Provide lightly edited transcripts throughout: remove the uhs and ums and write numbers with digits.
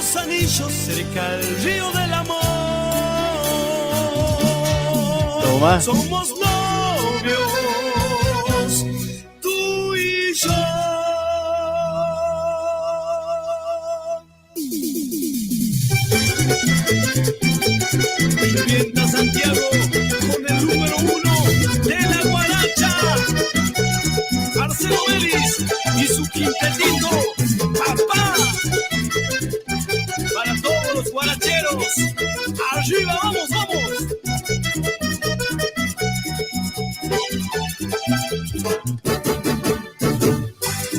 dos anillos cerca del río del amor. Toma. Somos novios, tú y yo. Revienta Santiago con el número 1 de la guaracha, Marcelo Vélez y su quintetito, papá. Para todos los guaracheros, arriba, vamos, vamos.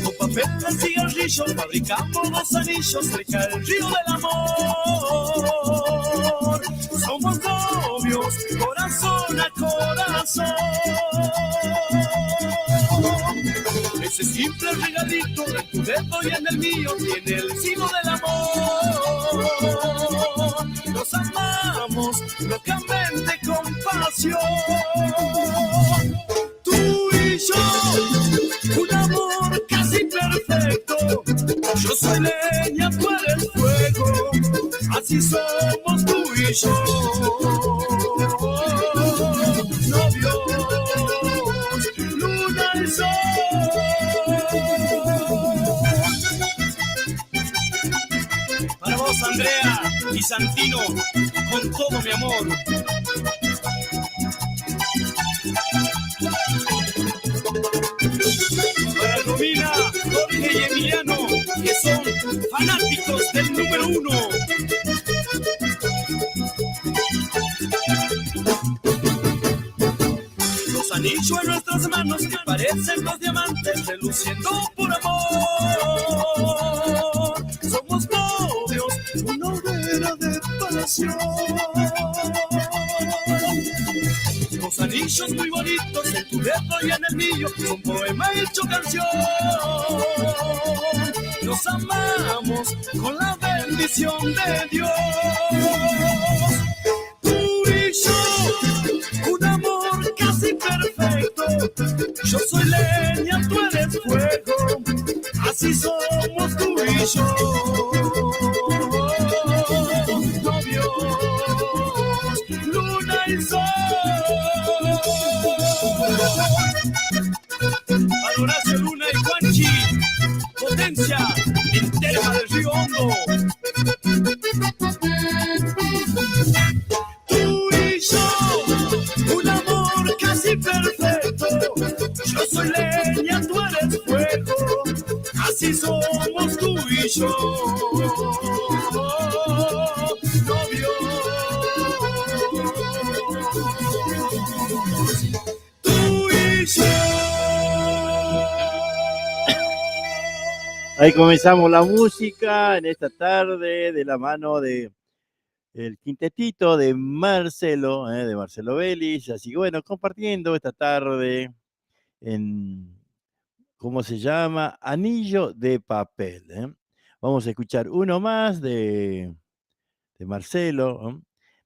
Con papel de cigarrillo fabricamos dos anillos cerca del río del amor. Somos novios, corazón a corazón. Ese simple regalito de tu dedo y en el mío tiene el signo del amor. Nos amamos locamente con pasión. Tú y yo, un amor casi perfecto. Yo soy leña, tú eres fuego. Así somos tú y yo. Novios, luna y sol. Para vos, Andrea y Santino, con todo mi amor. Para Romina, Jorge y Emiliano, que son fanáticos del número 1. Los anillos en nuestras manos que parecen los diamantes reluciendo por amor. Somos novios, una hoguera de pasión. Los anillos muy bonitos en tu dedo y en el mío, son poema hecho canción. Nos amamos con la bendición de Dios. Tú y yo, un amor casi perfecto. Yo soy leña, tú eres fuego. Así somos tú y yo. Novios, luna y sol. Para Horacio Luna y Juanchi, potencia en Terma del Río Hondo. Tú y yo, un amor casi perfecto. Yo soy leña, tú eres fuego. Así somos tú y yo. Novios, tú y yo. Ahí comenzamos la música en esta tarde de la mano de el quintetito de Marcelo Vélez. Así que bueno, compartiendo esta tarde en, ¿cómo se llama? Anillo de papel. Vamos a escuchar uno más de Marcelo.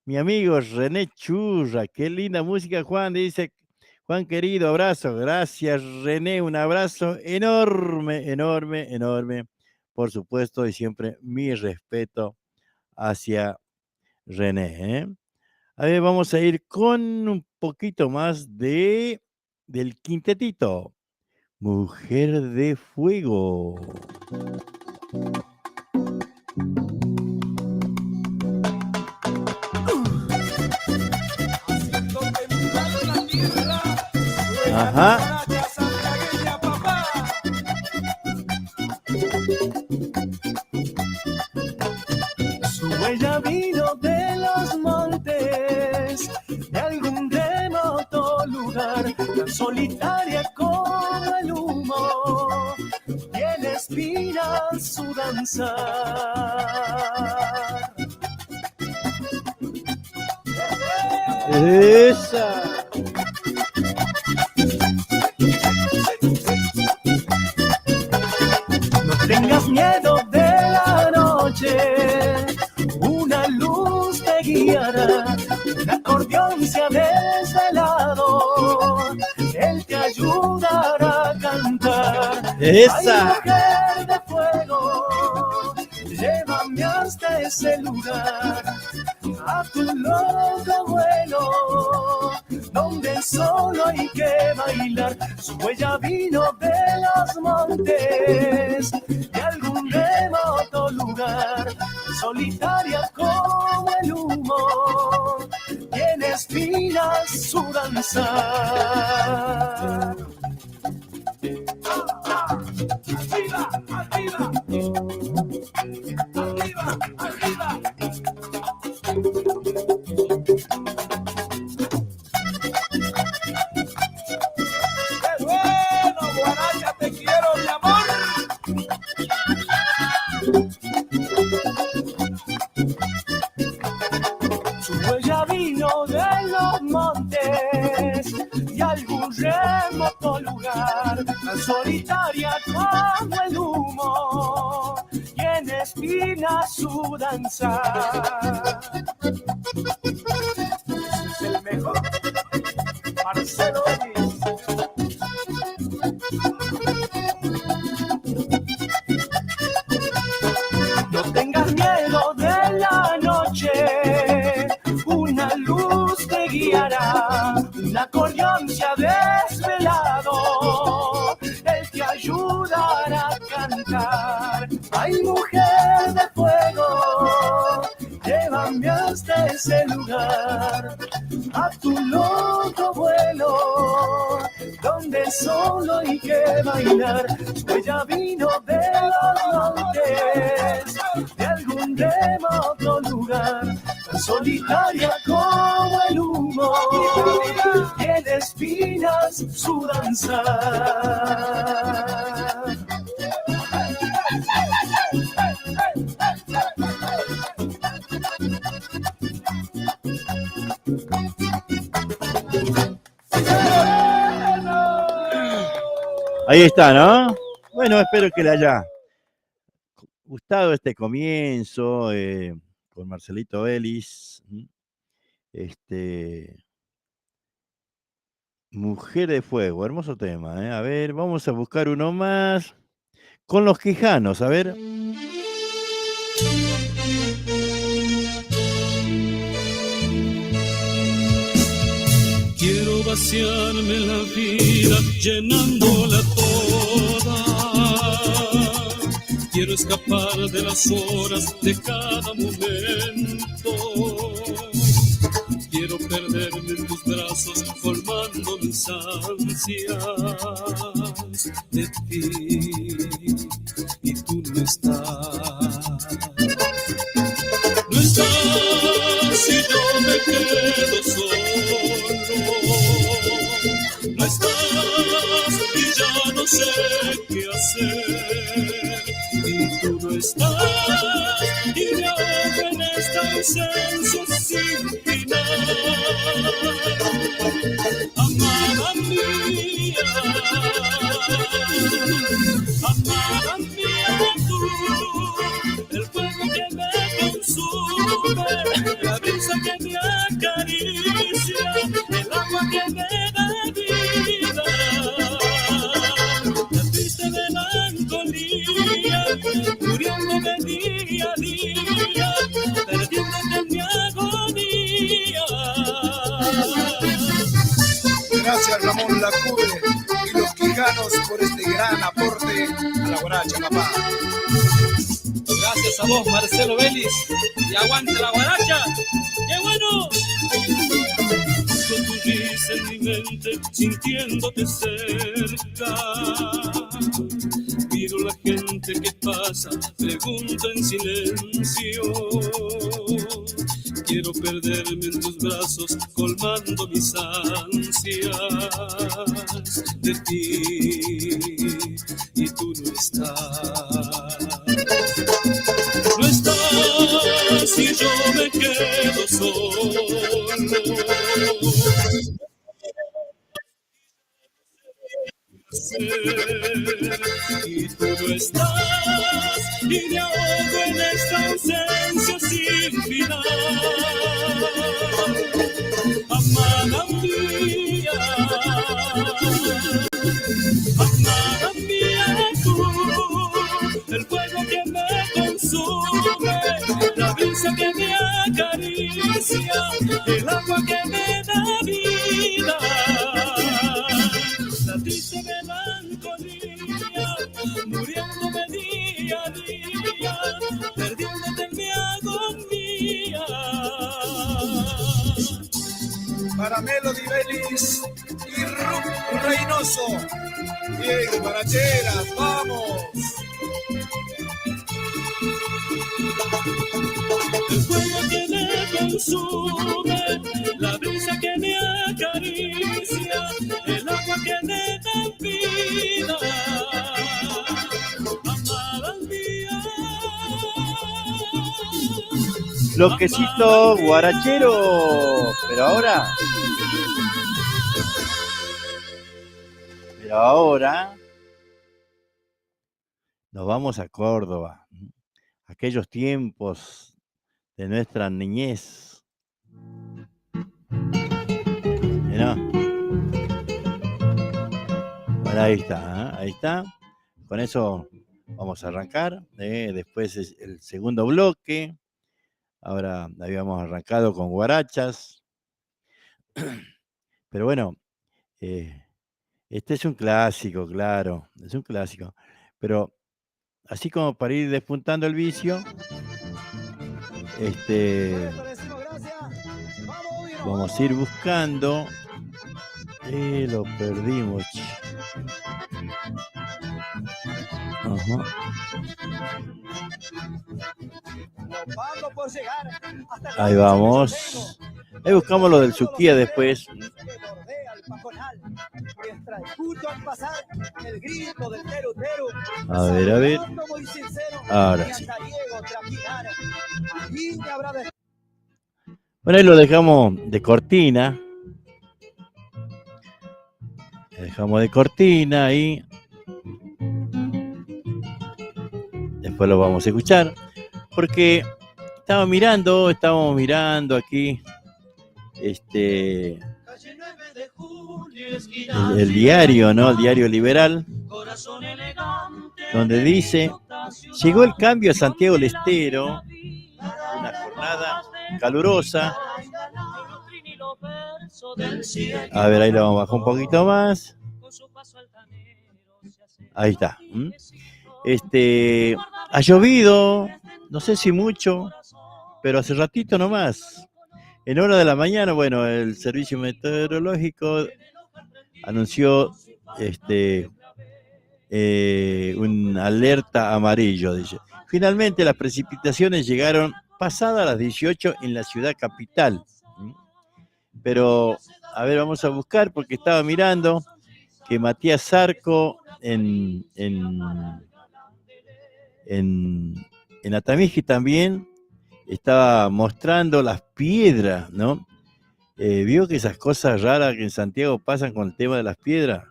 Mi amigo René Churra, qué linda música, Juan, dice. Juan querido, abrazo. Gracias, René, un abrazo enorme, enorme, enorme. Por supuesto, y siempre mi respeto hacia René. A ver, vamos a ir con un poquito más del quintetito. Mujer de Fuego. Ajá. Su huella vino de los montes, de algún remoto lugar, tan solitaria como el humo, tiene espinas su danzar. Esa. No tengas miedo de la noche, una luz te guiará, un acordeón se ha desvelado, él te ayudará a cantar. Esa. Ay, mujer de fuego, llévame a cambiaste ese lugar a tu loco vuelo, donde solo hay que bailar. Su huella vino de los montes, de algún remoto lugar, solitaria como el humo, tiene espinas su danzar. Arriba, arriba, arriba, arriba. ¡Qué bueno, Guaracha, te quiero, mi amor! Su huella vino de los montes y algún remoto lugar, tan solitaria como el humo, y en espina su danzar. El mejor, Marcelo Vélez. No tengas miedo de la noche, una luz te guiará, un acordeón se ha desvelado, él te ayudará a cantar. Ay, mujer de fuego, llévame hasta ese lugar, a tu loco vuelo, donde solo hay que bailar. Ella vino de los montes, de algún remoto lugar, tan solitaria como el humo, tiene espinas su danzar. Ahí está, ¿no? Bueno, espero que le haya gustado este comienzo con Marcelito Vélez. Mujer de Fuego, hermoso tema, ¿eh? A ver, vamos a buscar uno más con los Quijanos, a ver. Quiero vaciarme la vida llenándola toda. Quiero escapar de las horas de cada momento. Quiero perderme en tus brazos colmando mis ansias de ti. Y tú no estás. No estás y yo me quedo solo. No estás y ya no sé qué hacer. Y tú no estás y me ahogo en esta ausencia sin final. Amada mía, tú, el fuego que me consume, la brisa que me acaricia, el agua que me da vida, la triste melancolía, muriéndome día a día, perdiéndote en mi agonía. Gracias Ramón Lacubre y los Quijanos por este gran aporte a la guaracha, papá. Gracias a vos, Marcelo Vélez, y aguante la guaracha. ¡Qué bueno! Con tu risa en mi mente, sintiéndote cerca. Miro la gente que pasa, pregunto en silencio. Quiero perderme en tus brazos, colmando mis ansias de ti. Y tú no estás. No estás y yo me quedo solo. Y tú no estás y me ahogo en esta ausencia sin final. Amada mía, tú, el fuego que me consume, brisa que me acaricia, el agua que me da vida, la triste melancolía, muriéndome día a día, perdiéndote en mi agonía. Para Melody Belis y Rup Reynoso. Bien, guaracheras, vamos. El fuego que me consume, la brisa que me acaricia, el agua que me da vida, amada mía. Bloquecito guarachero. Pero ahora nos vamos a Córdoba. Aquellos tiempos de nuestra niñez. Mirá. Bueno, ahí está, ahí está. Con eso vamos a arrancar. Después es el segundo bloque. Ahora habíamos arrancado con guarachas. Pero bueno, este es un clásico, claro. Es un clásico. Pero así como para ir despuntando el vicio, vamos a ir buscando. Lo perdimos. Ajá. Ahí vamos. Ahí buscamos lo del Suquía después. A ver. Ahora sí. Bueno, ahí lo dejamos de cortina. Dejamos de cortina ahí. Después lo vamos a escuchar. Porque estábamos mirando aquí el diario, ¿no? El diario Liberal, donde dice: llegó el cambio a Santiago del Estero, una jornada calurosa. A ver, ahí lo vamos a bajar un poquito más. Ahí está. Ha llovido, no sé si mucho, pero hace ratito nomás. En hora de la mañana, bueno, el servicio meteorológico anunció un alerta amarillo, dice. Finalmente las precipitaciones llegaron pasadas las 18 en la ciudad capital. Pero, a ver, vamos a buscar porque estaba mirando que Matías Zarco en Atamisqui también estaba mostrando las piedras, ¿no? ¿Vio que esas cosas raras que en Santiago pasan con el tema de las piedras?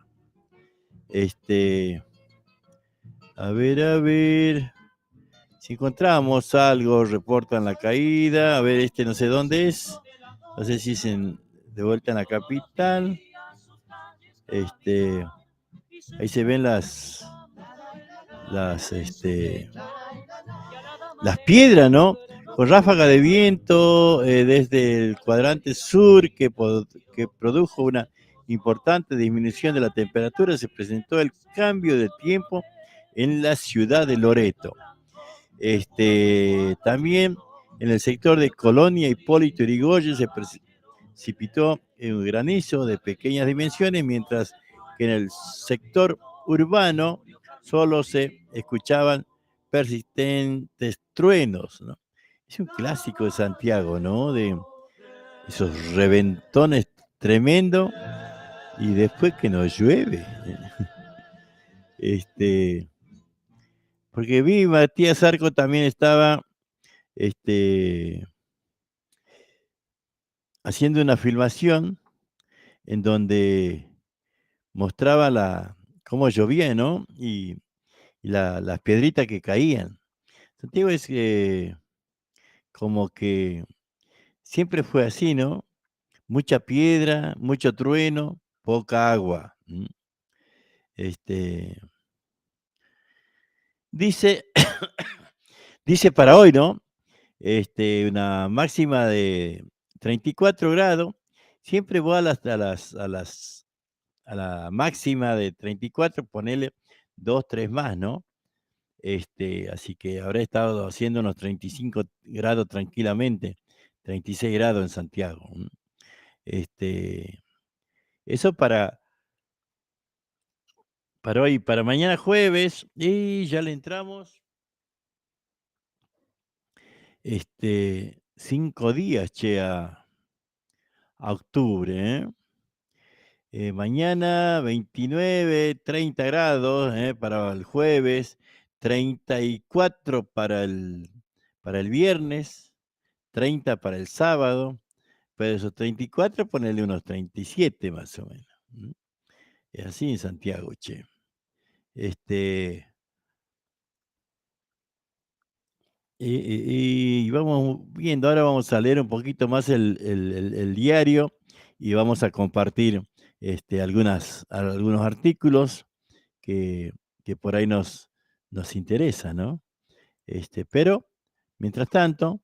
A ver. Si encontramos algo, reportan la caída. A ver, no sé dónde es. No sé si es de vuelta en la capital. Ahí se ven las piedras, ¿no? Con ráfaga de viento desde el cuadrante sur que produjo una importante disminución de la temperatura, se presentó el cambio de tiempo en la ciudad de Loreto. También en el sector de Colonia Hipólito Yrigoyen se precipitó un granizo de pequeñas dimensiones, mientras que en el sector urbano solo se escuchaban persistentes truenos, ¿no? Es un clásico de Santiago, ¿no? De esos reventones tremendos y después que nos llueve. Porque vi Matías Zarco también estaba haciendo una filmación en donde mostraba cómo llovía, ¿no? Y las piedritas que caían. Santiago es como que siempre fue así, ¿no? Mucha piedra, mucho trueno, poca agua. Dice para hoy, ¿no? una máxima de 34 grados. Siempre voy a la máxima de 34, ponele 2, 3 más, ¿no? Así que habré estado haciendo unos 35 grados tranquilamente, 36 grados en Santiago. Eso para hoy, para mañana jueves, y ya le entramos 5 días, che, a octubre, ¿eh? Mañana 29, 30 grados para el jueves, 34 para el viernes, 30 para el sábado, pero esos 34 ponerle unos 37 más o menos. Es así en Santiago, che. Y vamos viendo, ahora vamos a leer un poquito más el diario y vamos a compartir algunos artículos que por ahí nos interesan, ¿no? Pero, mientras tanto,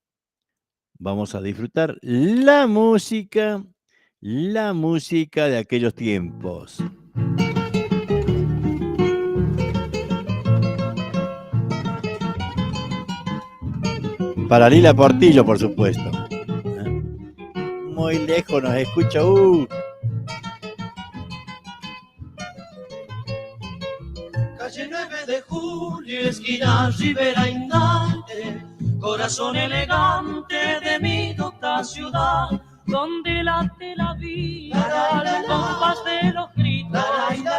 vamos a disfrutar la música de aquellos tiempos. Para Lila Portillo, por supuesto. Muy lejos nos escucha. Calle 9 de julio, esquina Rivera Indante, corazón elegante de mi docta ciudad, donde late la vida, el compás de los gritos,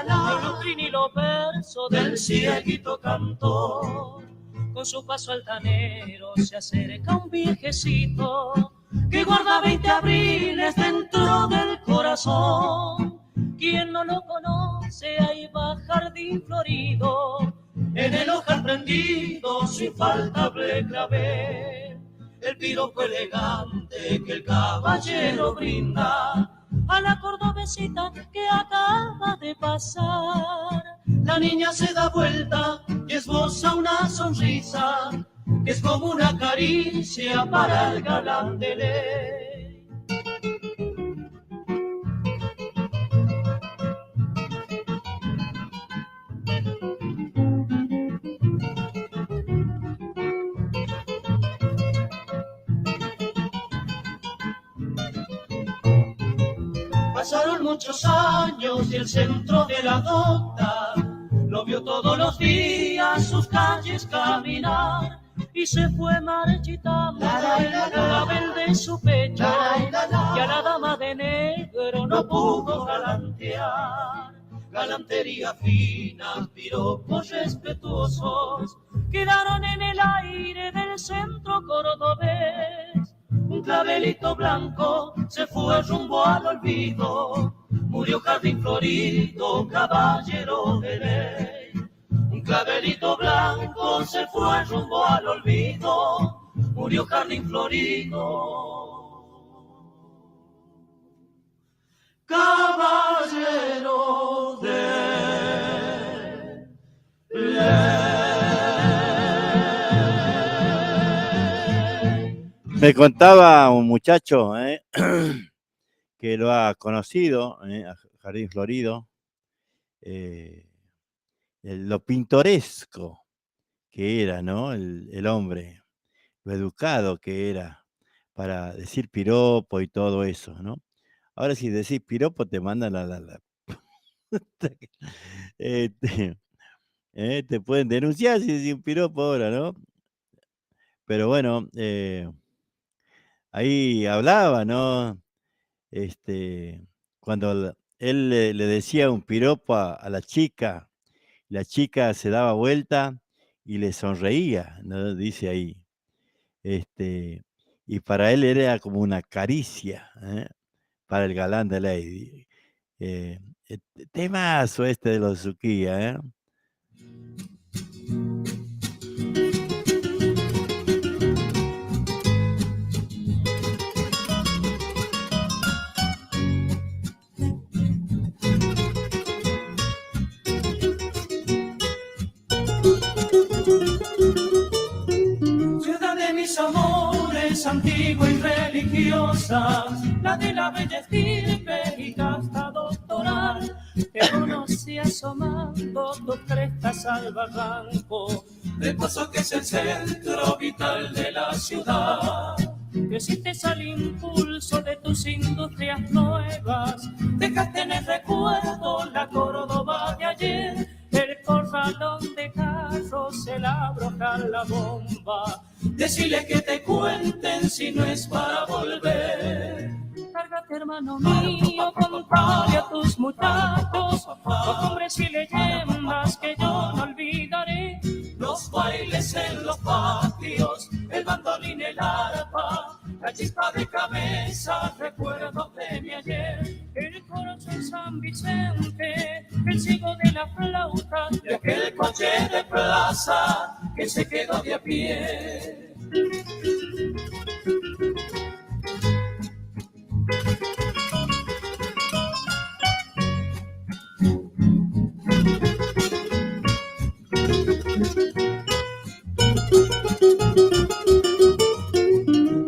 los lutrín y los versos del cieguito cantor. Con su paso altanero se acerca un viejecito que guarda 20 abriles dentro del corazón. Quien no lo conoce, ahí va Jardín Florido, en el ojal prendido su infaltable clavel. El piropo elegante que el caballero brinda a la cordobesita que acaba de pasar. La niña se da vuelta y esboza una sonrisa que es como una caricia para el galán de ley. Pasaron muchos años y el centro de la docta lo vio todos los días sus calles caminar y se fue marchitando el clavel de su pecho y a la dama de negro no pudo galantear. Galantería fina, piropos respetuosos quedaron en el aire del centro cordobés. Un clavelito blanco se fue rumbo al olvido, murió Jardín Florido, caballero de ley. Un clavelito blanco se fue rumbo al olvido, murió Jardín Florido, caballero de ley. Me contaba un muchacho que lo ha conocido, a Jardín Florido, lo pintoresco que era, ¿no? El hombre, lo educado que era para decir piropo y todo eso, ¿no? Ahora si decís piropo te mandan te pueden denunciar si decís un piropo ahora, ¿no? Pero bueno, ahí hablaba, ¿no? Cuando él le decía un piropo a la chica se daba vuelta y le sonreía, ¿no? Dice ahí. Y para él era como una caricia, para el galán de Lady. Temazo de los Suquía, ¿eh? Ciudad de mis amores, vergüenza antigua y religiosa, la de la bella estirpe y casta doctoral. Te conocí asomando tus crestas al barranco, de Paso, que es el centro vital de la ciudad. Creciste al impulso de tus industrias nuevas, dejaste en el recuerdo la Córdoba de ayer, el corralón de carros, el abrojar la bomba. Decirle que te cuenten si no es para volver. Cárgate, hermano mío, contale a tus muchachos costumbres y leyendas que yo no olvidaré. Los bailes en los patios, el bandolín, el arpa, la chispa de cabeza, recuerdos de mi ayer. El corozo en San Vicente, el ciego de la flauta, de aquel coche de plaza que se quedó de a pie.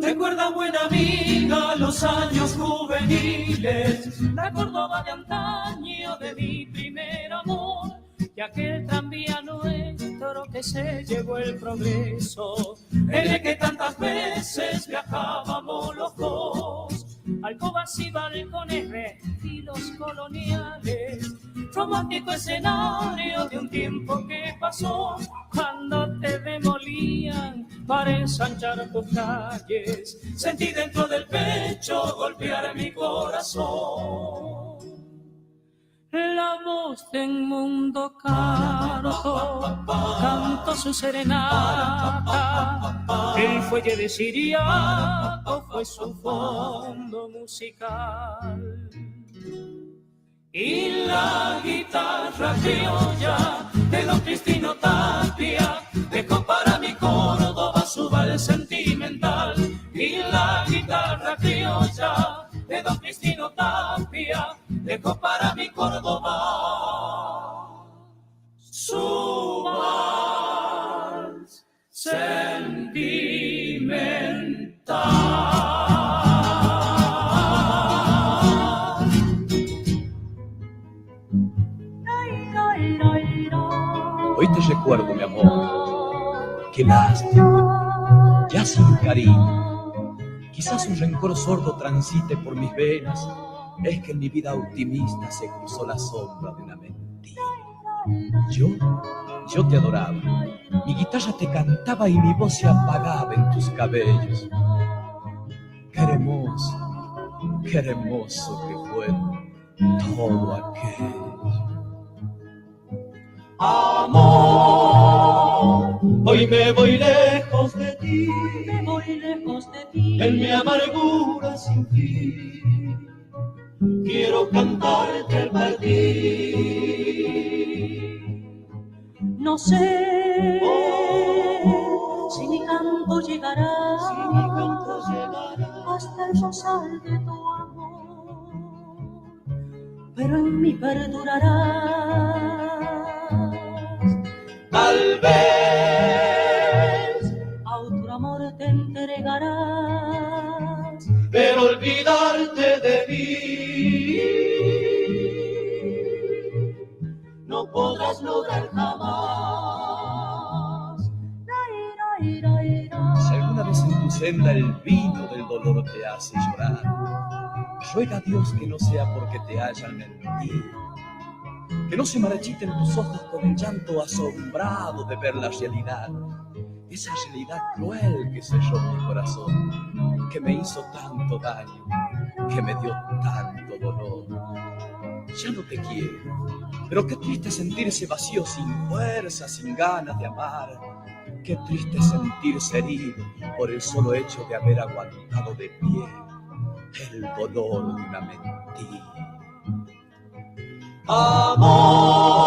Recuerda, buena amiga, los años juveniles, la Córdoba de antaño de mi primer amor, y aquel tranvía nuestro que se llevó el progreso, en el que tantas veces viajábamos los dos. Alcobas y balcones de estilos coloniales, romántico escenario de un tiempo que pasó, cuando te demolían para ensanchar tus calles. Sentí dentro del pecho golpear mi corazón. La voz de un mundo canto, cantó su serenata. El fuelle de Siriaco fue su fondo musical. Y la guitarra criolla de don Cristino Tapia dejó para mi Córdoba su vals sentimental. Y la guitarra criolla de don Cristino Tapia dejó para mi Córdoba su vals sentimental. Hoy te recuerdo, mi amor, qué lástima, ya sin cariño. Quizás un rencor sordo transite por mis venas. Es que en mi vida optimista se cruzó la sombra de una mentira. Yo te adoraba, mi guitarra te cantaba y mi voz se apagaba en tus cabellos. Qué hermoso que fue todo aquello. Amor, hoy me voy lejos de ti, en mi amargura sin fin. Quiero cantarte al partir. No sé si mi canto llegará hasta el rosal de tu amor, pero en mí perdurará. Tal vez a otro amor te entregarás, pero olvidarte de mí no podrás lograr jamás. Si alguna vez en tu senda el vino del dolor te hace llorar, ruega a Dios que no sea porque te hayan mentido, que no se marchiten tus ojos con el llanto asombrado de ver la realidad, esa realidad cruel que selló mi corazón, que me hizo tanto daño, que me dio tanto dolor. Ya no te quiero, pero qué triste sentirse vacío, sin fuerza, sin ganas de amar. Qué triste sentirse herido por el solo hecho de haber aguantado de pie el dolor de una mentira. Amor,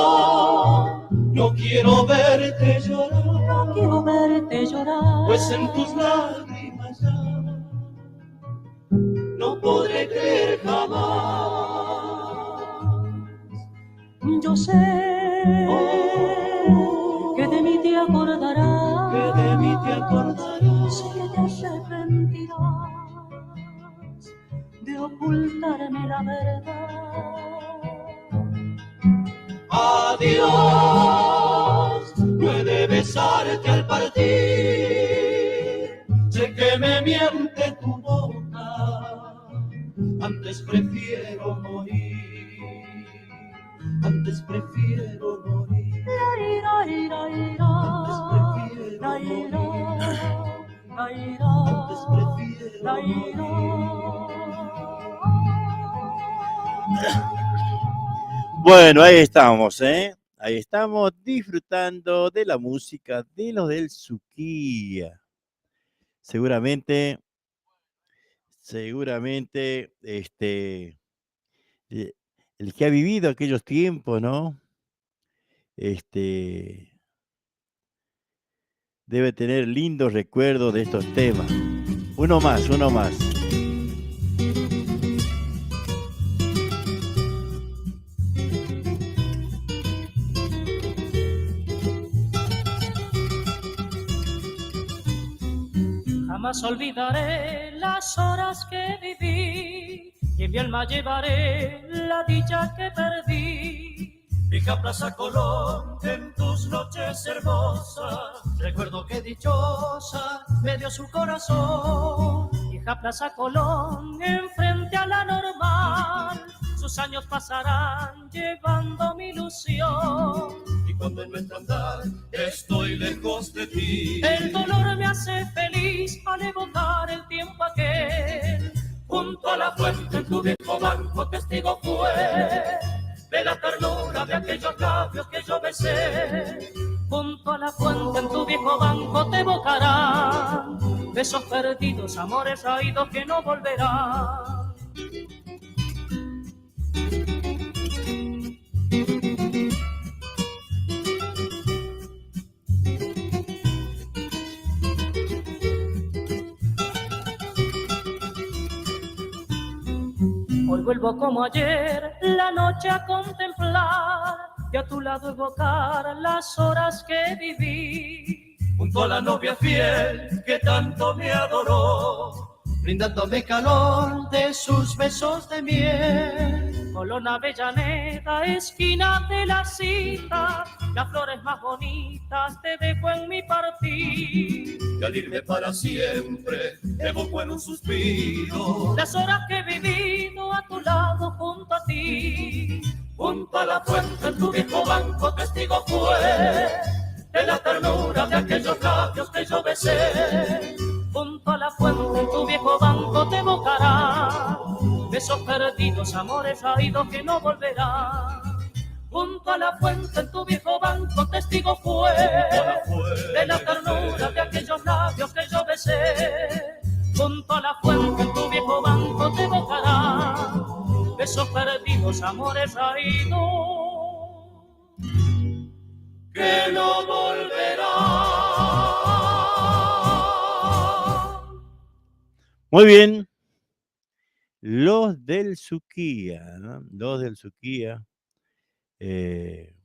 no quiero verte llorar, pues en tus lágrimas ya no podré creer jamás. Yo sé que de mí te acordarás, Que de mí te acordarás, sé que te arrepentirás. arrepentirás de ocultarme la verdad. Adiós, no he de besarte al partir. Sé que me miente tu boca, antes prefiero morir. Antes prefiero morir. Antes prefiero morir. Antes prefiero morir. Bueno, ahí estamos, ¿eh? Ahí estamos disfrutando de la música de los del Suquía. Seguramente, el que ha vivido aquellos tiempos, ¿no? Debe tener lindos recuerdos de estos temas. Uno más. Jamás olvidaré las horas que viví y en mi alma llevaré la dicha que perdí. Vieja Plaza Colón, en tus noches hermosas, recuerdo que dichosa me dio su corazón. Vieja Plaza Colón, enfrente a la Normal, sus años pasarán llevando mi ilusión. Y cuando en nuestro andar estoy lejos de ti, el dolor me hace feliz al evocar el tiempo aquel. Junto a la fuente en tu viejo banco testigo fue de la ternura de aquellos labios que yo besé. Junto a la fuente en tu viejo banco te evocarán besos perdidos, amores raídos que no volverán. Hoy vuelvo como ayer la noche a contemplar y a tu lado evocar las horas que viví. Junto a la novia fiel que tanto me adoró, brindándome calor de sus besos de miel. Colón, Avellaneda, esquina de la cita, las flores más bonitas te dejo en mi partir. Y al irme para siempre evoco en un suspiro las horas que he vivido a tu lado junto a ti. Junto a la fuente en tu viejo banco testigo fue de la ternura de aquellos labios que yo besé. Junto a la fuente en tu viejo banco te evocará besos perdidos, amores raídos que no volverán. Junto a la fuente en tu viejo banco testigo fue de la ternura de aquellos labios que yo besé. Junto a la fuente en tu viejo banco te evocará besos perdidos, amores raídos que no volverán. Muy bien. Los del Suquía, ¿no? Los del Suquía. Qué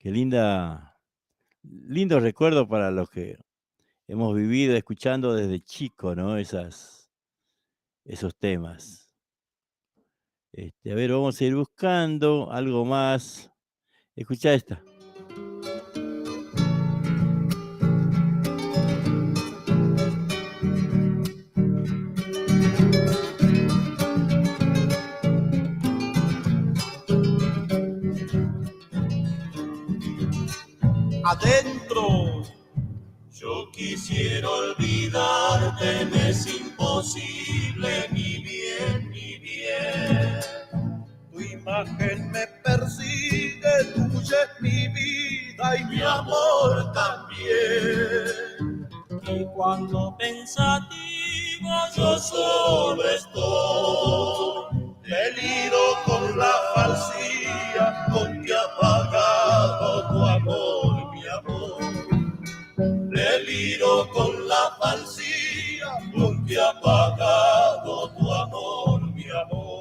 lindo recuerdo para los que hemos vivido escuchando desde chico, ¿no? Esos temas. A ver, vamos a ir buscando algo más. Escucha esta. Adentro. Yo quisiera olvidarte, me es imposible, mi bien, mi bien. Tu imagen me persigue, tuya es mi vida y mi amor también. Y cuando pensativo yo solo estoy, Deliro con la falsía con que ha pagado tu amor, mi amor. deliro con la falsía con que ha pagado tu amor, mi amor.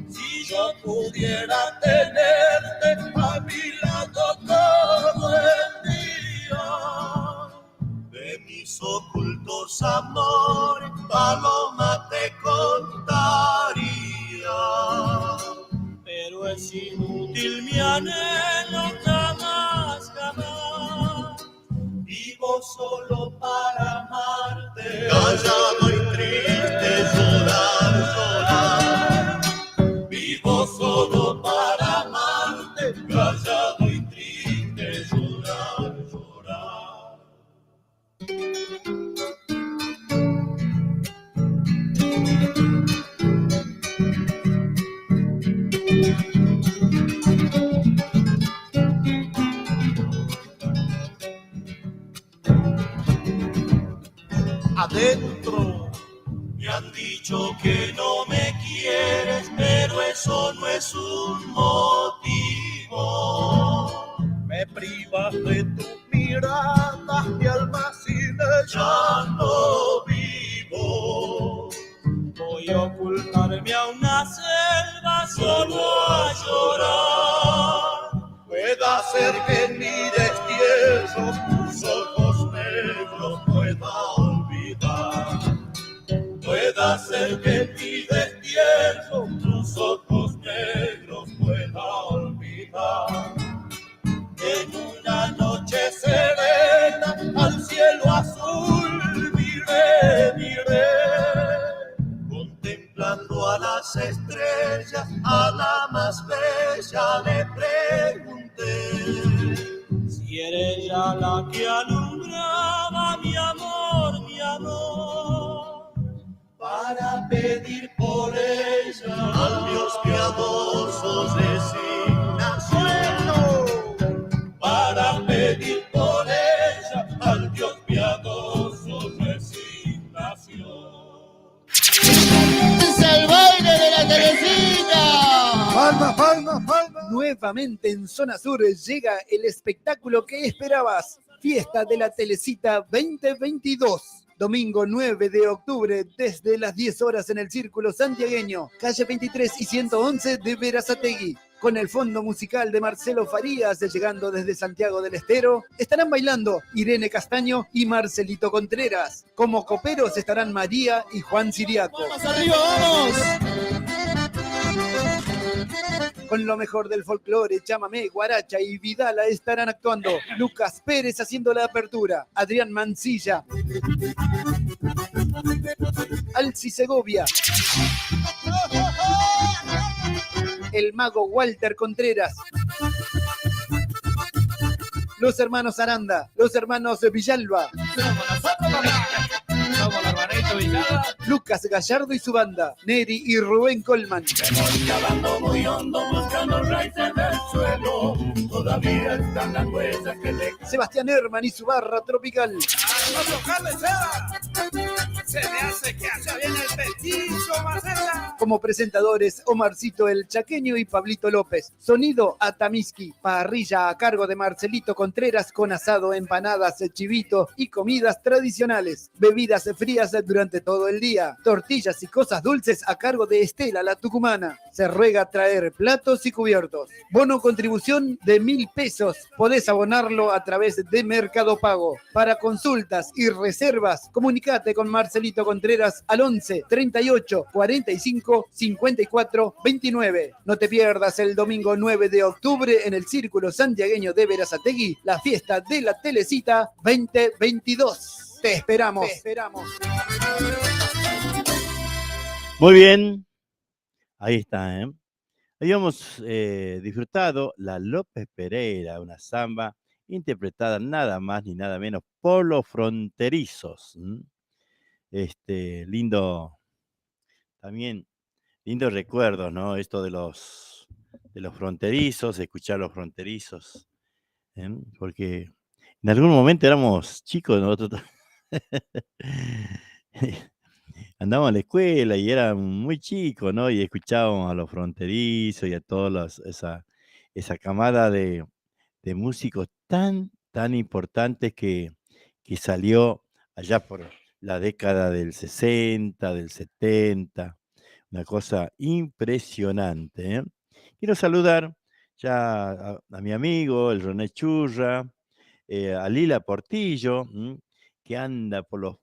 Si yo pudiera tenerte a mi lado todo el día, De mis ocultos amores amor, paloma te contaría. Pero es inútil mi anhelo, jamás, jamás. Vivo solo para amarte, callado y triste, llorar, llorar. Vivo solo para amarte, callado y triste, llorar, llorar. Adentro me han dicho que no me quieres, pero eso no es un motivo. Me privas de tu mirada, mi alma sin ella no vivo. Voy a ocultarme a una selva solo a llorar. Pueda ser que en mi destierro tus ojos negros pueda olvidar. Pueda ser que en mi destierro tus ojos negros pueda olvidar. En una noche serena al cielo azul miré, miré, contemplando a las estrellas, a la más bella le pregunté Si era ella la que alumbraba mi amor, mi amor. para pedir por ella al Dios piadoso resignación. Para pedir por ella al Dios piadoso resignación. ¡Es el baile de la Teresita! ¡Palma, palma, palma! Nuevamente en Zona Sur llega el espectáculo que esperabas. Fiesta de la Telecita 2022. Domingo 9 de octubre, desde las 10 horas en el Círculo Santiagueño, calle 23 y 111 de Berazategui. Con el fondo musical de Marcelo Farías, llegando desde Santiago del Estero, estarán bailando Irene Castaño y Marcelito Contreras. Como coperos estarán María y Juan Siriaco. ¡Vamos arriba, vamos! Con lo mejor del folclore, chamamé, guaracha y vidala estarán actuando Lucas Pérez haciendo la apertura, Adrián Mancilla, Alci Segovia, el mago Walter Contreras, los hermanos Aranda, los hermanos Villalba, Somos los hermanitos Villalba. Lucas Gallardo y su banda, Neri y Rubén Colman. Voy cavando muy hondo buscando raíces del suelo. Todavía están las huellas que le... Sebastián Herman y su barra tropical. Se me hace que hace bien el petizo, Marcela. Como presentadores, Omarcito el Chaqueño y Pablito López. Sonido Atamiski. Parrilla a cargo de Marcelito Contreras con asado, empanadas, chivito y comidas tradicionales. Bebidas frías durante todo el día. Tortillas y cosas dulces a cargo de Estela la Tucumana. Se ruega traer platos y cubiertos. Bono contribución de 1.000 pesos. Podés abonarlo a través de Mercado Pago. Para consultas y reservas, comunicate con Marcelito Contreras al 11 38 45 54 29. No te pierdas el domingo 9 de octubre en el Círculo Santiagueño de Berazategui, la fiesta de la Telecita 2022. Te esperamos. Te esperamos. Muy bien. Ahí está, ¿eh? Habíamos disfrutado la López Pereira, una samba interpretada nada más ni nada menos por los Fronterizos. Lindo, también lindos recuerdos, ¿no? Esto de los fronterizos, escuchar los fronterizos, porque en algún momento éramos chicos nosotros. Andábamos a la escuela y era muy chico, ¿no? Y escuchábamos a los fronterizos y a todos esa camada de músicos tan importantes que salió allá por la década del 60, del 70, una cosa impresionante, ¿eh? Quiero saludar ya a mi amigo, el René Churra, a Lila Portillo, que anda por los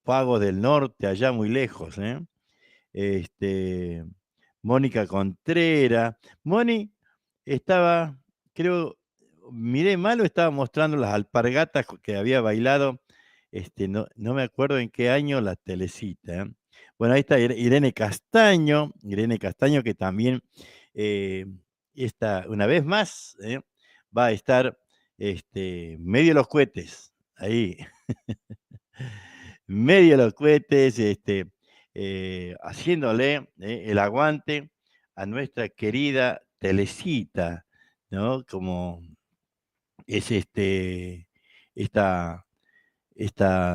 pagos del norte, allá muy lejos, Mónica Contreras. Moni estaba, creo, miré mal o estaba mostrando las alpargatas que había bailado, no me acuerdo en qué año la Telecita. Bueno, ahí está Irene Castaño que también una vez más va a estar medio los cohetes, ahí, medio los cohetes, haciéndole el aguante a nuestra querida Telecita, ¿no? Como es esta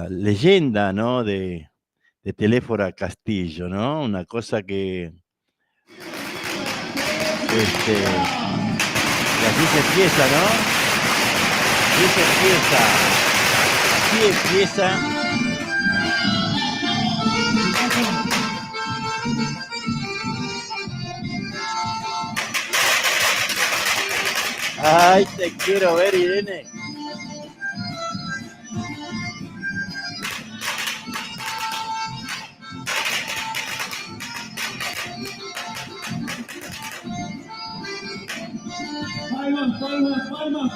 leyenda, ¿no? De Teléfora Castillo, ¿no? Una cosa que y así se empieza, ¿no? Así se empieza. Así empieza. Ay, te quiero ver, Irene.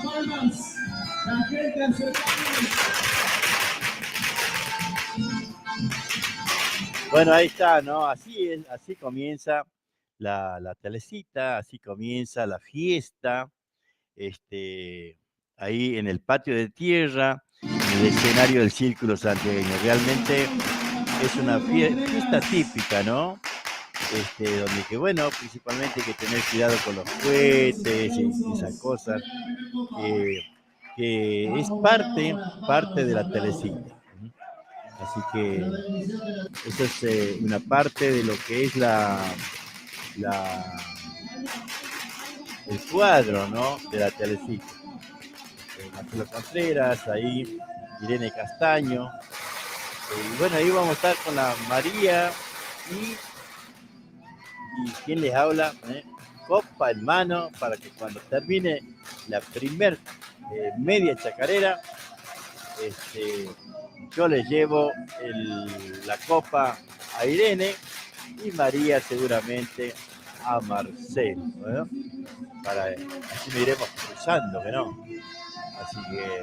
Palmas. La gente hace palmas. Bueno, ahí está, ¿no? Así comienza la Telecita, así comienza la fiesta, ahí en el patio de tierra, en el escenario del Círculo Santiagueño. Realmente es una fiesta típica, ¿no? Donde que, bueno, principalmente hay que tener cuidado con los cohetes y esas cosas, que es parte de la Telecita. Así que eso es una parte de lo que es el cuadro, ¿no? De la Telecita. Marcelo Contreras, ahí Irene Castaño. Y bueno, ahí vamos a estar con la María y ¿quién les habla? Copa en mano para que cuando termine la primer media chacarera, yo les llevo la copa a Irene y María seguramente a Marcelo, ¿no? Así me iremos cruzando, ¿que no? Así que,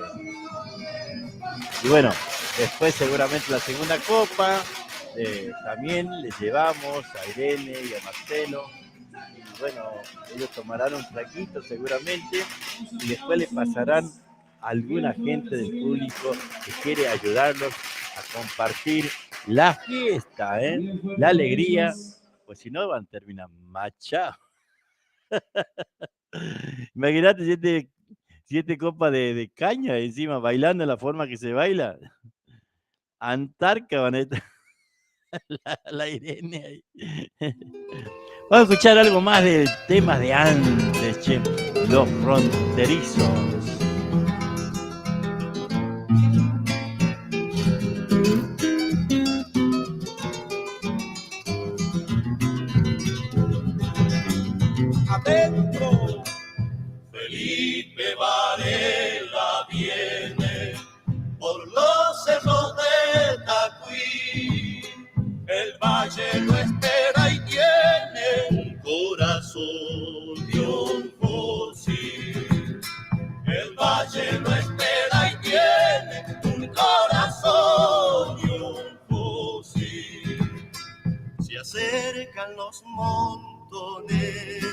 y bueno, después seguramente la segunda copa también les llevamos a Irene y a Marcelo. Y bueno, ellos tomarán un traguito seguramente y después le pasarán a alguna gente del público que quiere ayudarlos a compartir la fiesta, la alegría, pues si no van a terminar machados. Imagínate 7 copas de caña encima, bailando en la forma que se baila. Antarca van a estar la Irene ahí. Vamos a escuchar algo más del tema de antes, che, los fronterizos. Adentro, Felipe Varela viene por los cerros de Tacuí. El valle lo espera y tiene un corazón de un fusil. El valle lo espera y tiene un corazón de un fusil. Se acercan los montoneros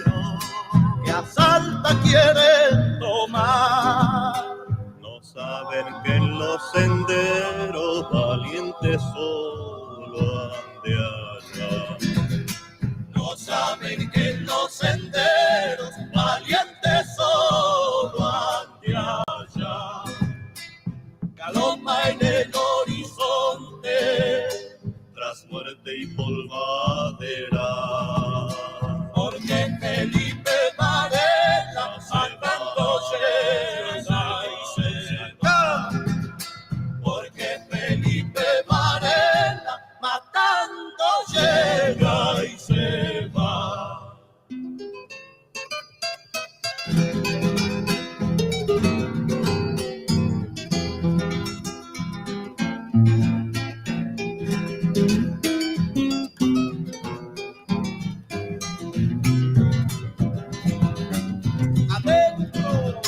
que a Salta quieren tomar. No saben que en los senderos valientes solo han de hallar. No saben que en los senderos valientes solo han de hallar. Caloma en el horizonte, tras muerte y polvadera. Porque Felipe Varela matando llega y se va. Porque Felipe Varela matando llega y se va. Adentro,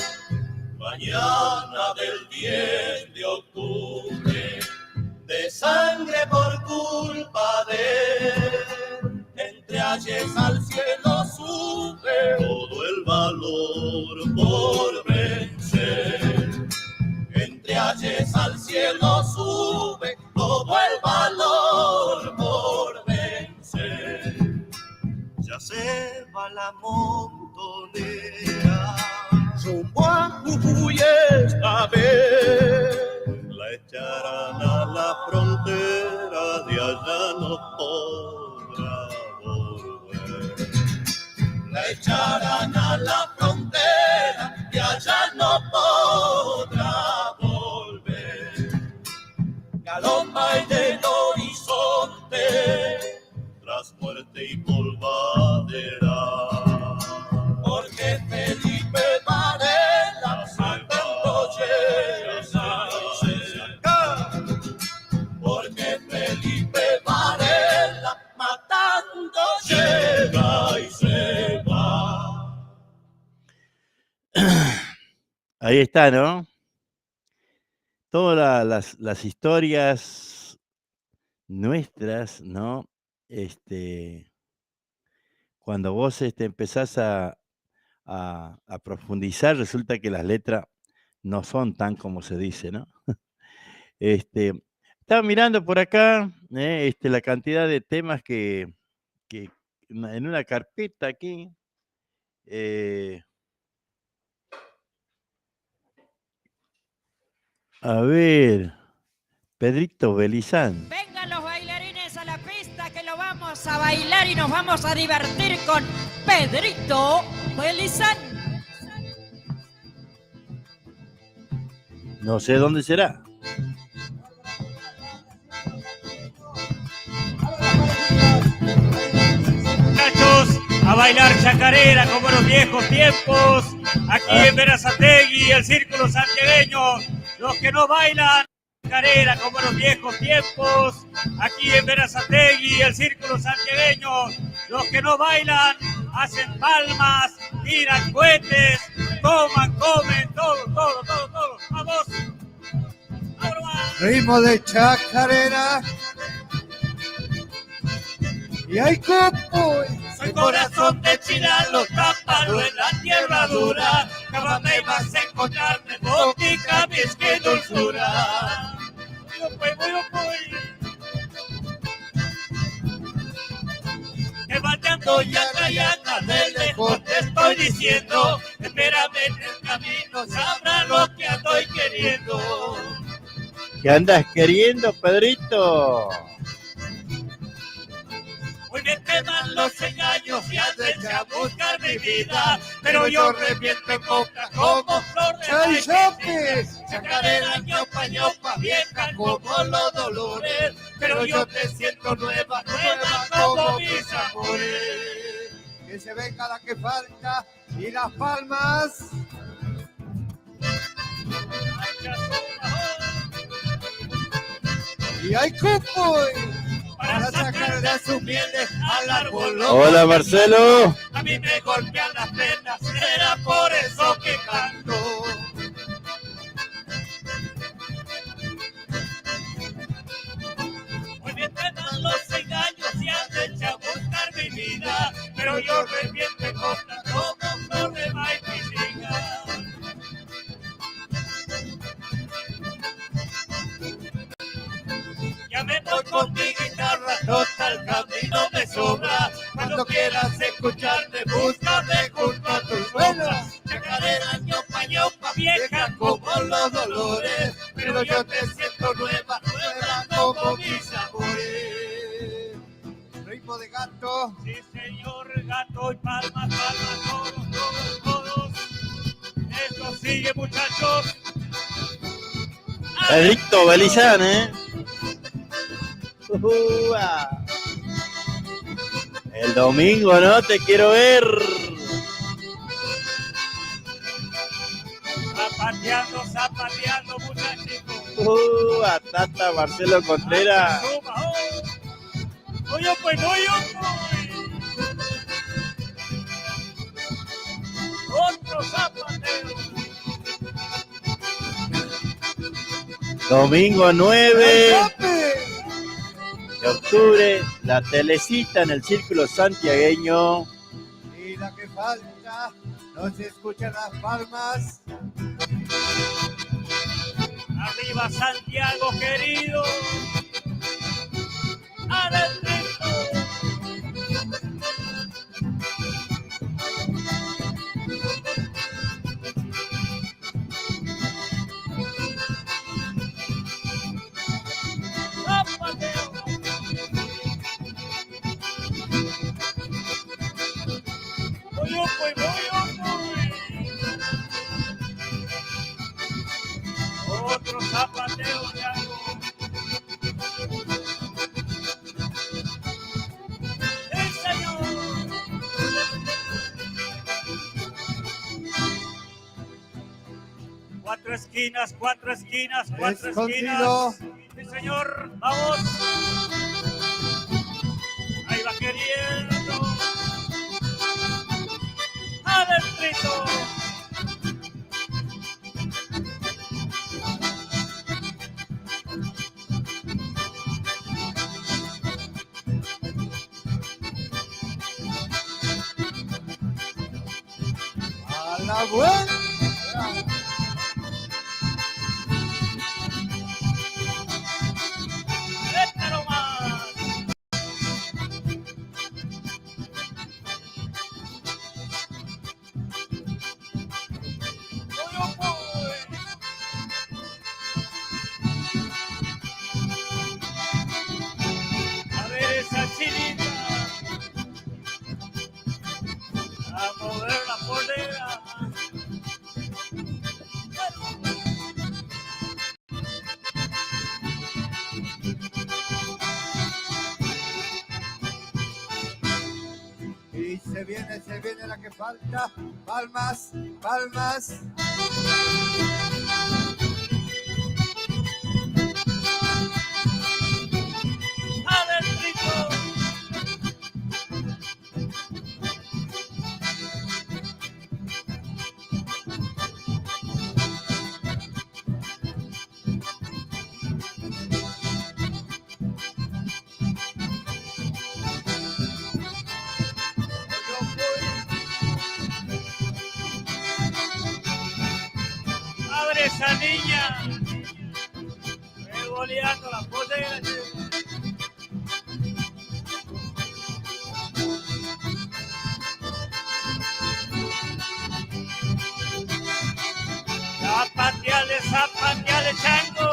mañana del 10 de octubre, de sangre por culpa de él, entre ayes al cielo sube todo el valor por vencer. Entre ayes al cielo sube todo el valor por vencer. Ya se va la montonera rumbo a Jujuy esta vez. La echarán a la frontera, de allá no podrá volver. La echarán a la frontera, de allá no podrá volver. Galomba y del horizonte, tras muerte y polvadera. Porque Felipe Varela matando llega y cerca. Porque Felipe Varela matando llega y se va. Ahí está, ¿no? Todas las historias nuestras, ¿no? Cuando vos empezás a profundizar, resulta que las letras no son tan como se dice, ¿no? Estaba mirando por acá la cantidad de temas que en una carpeta aquí. A ver, Pedrito Belizán. Vengan los bailarines a la pista que lo vamos a bailar y nos vamos a divertir con Pedrito Belizán. No sé dónde será. Muchachos, a bailar chacarera como en los viejos tiempos. Aquí en Berazategui, el Círculo Santiagueño. Los que no bailan chacarera como en los viejos tiempos. Aquí en Berazategui, el Círculo Santiagueño. Los que no bailan hacen palmas, tiran cohetes, toman, comen, todo. Vamos. Ritmo de chacarera. Y hay copo. El corazón de chilalo, tápalo en la tierra dura. Jamás me vas a encontrarme, botica, mis que dulzura. Que bateando yaca, de lejos te estoy diciendo. Espérame en el camino, sabrá lo que estoy queriendo. ¿Qué andas queriendo, Pedrito? Hoy me queman los engaños y has de echar a buscar mi vida, pero yo reviento en boca como flor de maíz. Chacarera, ñopa, vieja como los dolores, pero yo te siento nueva como mis amores. Que se venga la que falta y las palmas. Y hay cupo para sacarle a sus mieles al árbol. Hola, Marcelo. A mí me golpean las penas, será por eso que canto. Hoy me penan los engaños y han de echar a buscar mi vida, pero yo reviento en contra como flor de maíz, mi niña. Ya me voy con mi guitarra, total camino me sobra. Cuando quieras escucharme, búscame junto a tu sombra. Chacarera, ñopa, vieja como los dolores, pero yo te siento nueva como mis amores. Ritmo de gato. Sí, señor, gato y palmas, todos. Esto sigue, muchachos. Pedrito Belizán, El domingo, ¿no? Te quiero ver. Zapateando, muchachitos. A Tata Marcelo Contreras. pues. Otro zapateo. Domingo 9 de octubre, la telecita en el Círculo Santiagueño. Y la que falta, no se escuchan las palmas. Arriba Santiago querido. Adentro. Otro zapateo de algo. ¡Sí, señor! Cuatro esquinas. Escondido. Sí, señor, vamos. Ahí va queriendo. Adentrito. A la vuelta. A ver esa chinita. A mover la polera. Y se viene la que falta. Palmas. Adentrito. Abre esa niña. Revoleando la polera. Zapateale, chango.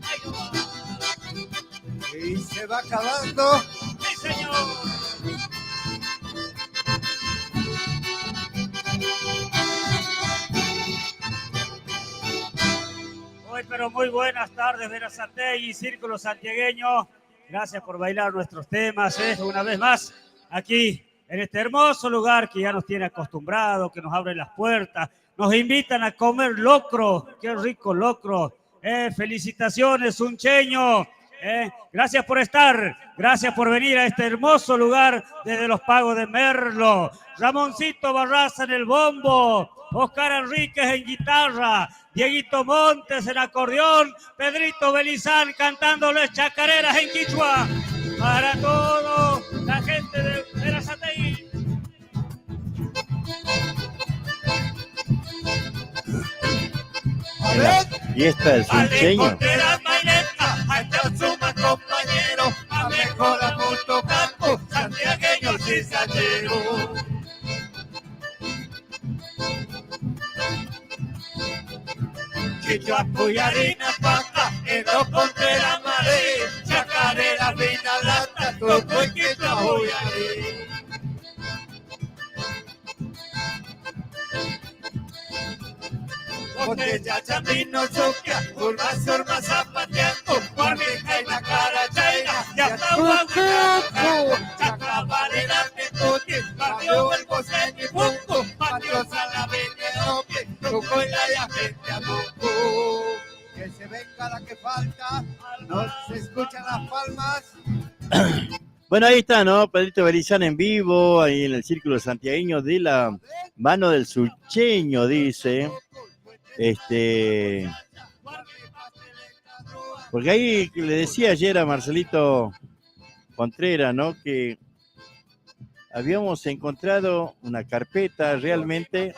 Ahí no va. Y se va acabando. Sí, señor. Hoy, pero muy buenas tardes, Verazategui, Círculo Santiagueño. Gracias por bailar nuestros temas, una vez más, aquí en este hermoso lugar que ya nos tiene acostumbrados, que nos abre las puertas, nos invitan a comer locro, qué rico locro. Felicitaciones, uncheño. Gracias por estar, gracias por venir a este hermoso lugar desde los Pagos de Merlo. Ramoncito Barraza en el bombo, Oscar Enríquez en guitarra, Dieguito Montes en acordeón, Pedrito Belizán cantándoles chacareras en quichua. Para toda la gente de Verazategui. Y esta es un cheño. Compañero, a mejor a mucho campo, santiagueño cizañero. Chicho Puyarina Paca, en los Contreras Maré, chacarera vina lata, toco y Chicho Puyarí. Botella chamino choquia, urma zapateando, Juanica y la cara chaina, ya está guaguacando, chacabarera te toque, patio el coseño y punto, patio salavene oque, toco y la gente a moco. Que se venga la que falta, no Se escuchan las palmas. Bueno, ahí está, ¿no? Pedrito Belizán en vivo, ahí en el Círculo Santiagueño de la mano del Sucheño, dice. Porque ahí le decía ayer a Marcelito Contreras, ¿no? Que habíamos encontrado una carpeta realmente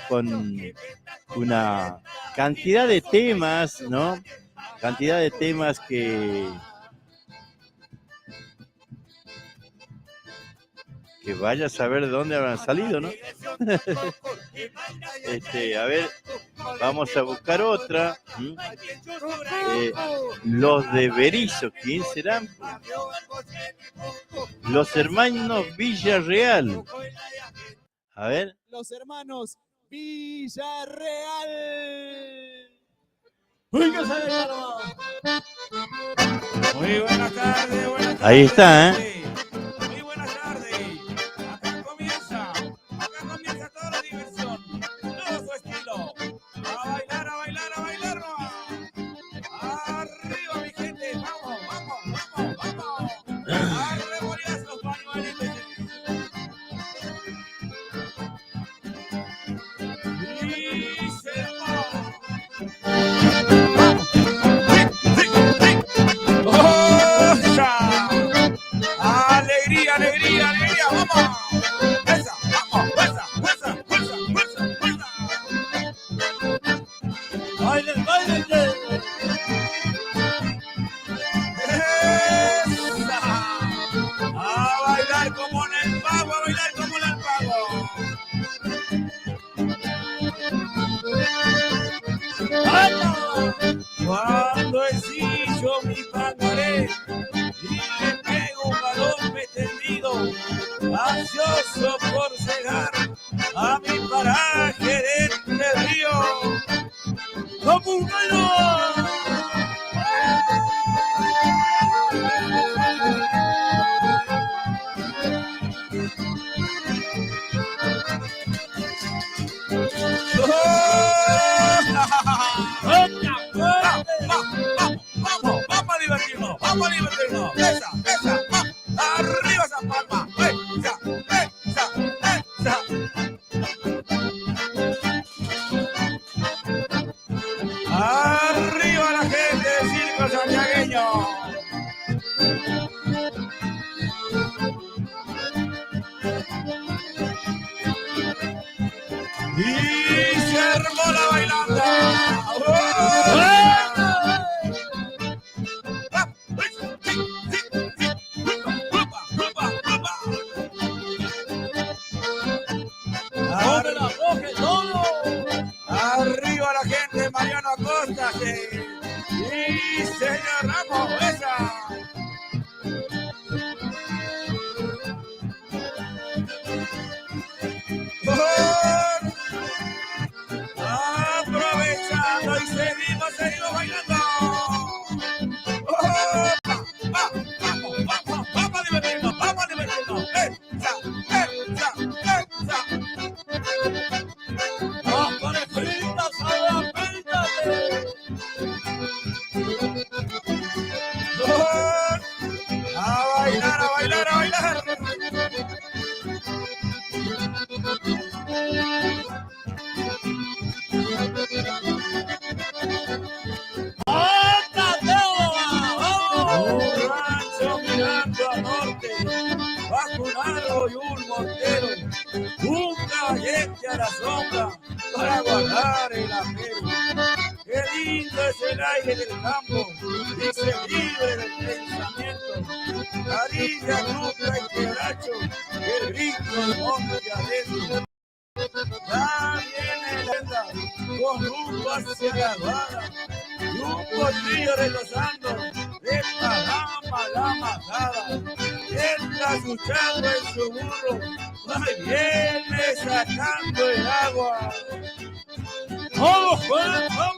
con una cantidad de temas, ¿no? Cantidad de temas que vaya a saber de dónde habrán salido, ¿no? A ver, vamos a buscar otra. Los de Berizo, ¿quién serán? Los hermanos Villarreal. A ver. Los hermanos Villarreal. Muy buenas tardes, buenas tardes. Ahí está, ¿eh? Muy buenas tardes. Acá comienza toda la diversión. Todo su estilo. A bailar, a bailar, a bailar. Arriba, mi gente. Vamos, vamos, vamos, vamos. Arreboleas los pañuelitos. Y se va. Alegría, alegría, alegría, vamos. Fuerza, vamos, fuerza, fuerza, fuerza, fuerza, fuerza. Bailen, bailen. Esa. A bailar como en el pago, a bailar como en el pago. Cuando exillo mi pagaré y le pego un galón tendido, ansioso por llegar a mi paraje de Entre Ríos. ¡Como un galón! Vamos a divertirnos, vamos a divertirnos. Esa, arriba esa palma. Esa. Arriba la gente del Circo Santiagueño. Y se armó la bailanda. Arriba la gente, Mariano Acosta. Y señor Ramos, esa. Aprovechando y seguimos bailando. Vamos a divertirnos, vamos a divertirnos. Esa. Parejitas a la pérdate. A bailar, a bailar, a bailar. Un rancho mirando al norte, bajo un árbol y un mortero, un caballete a la sombra para guardar el ajero. Qué lindo es el aire del campo y se libre del pensamiento. Carilla, ruta y quebracho, el grito del monte adentro. Ya viene la venda con rumbo hacia la aduana y un potrillo relosando de palama la majada. Entra luchando en su burro, ahí viene sacando el agua. ¡Vamos, Juan! ¡Vamos,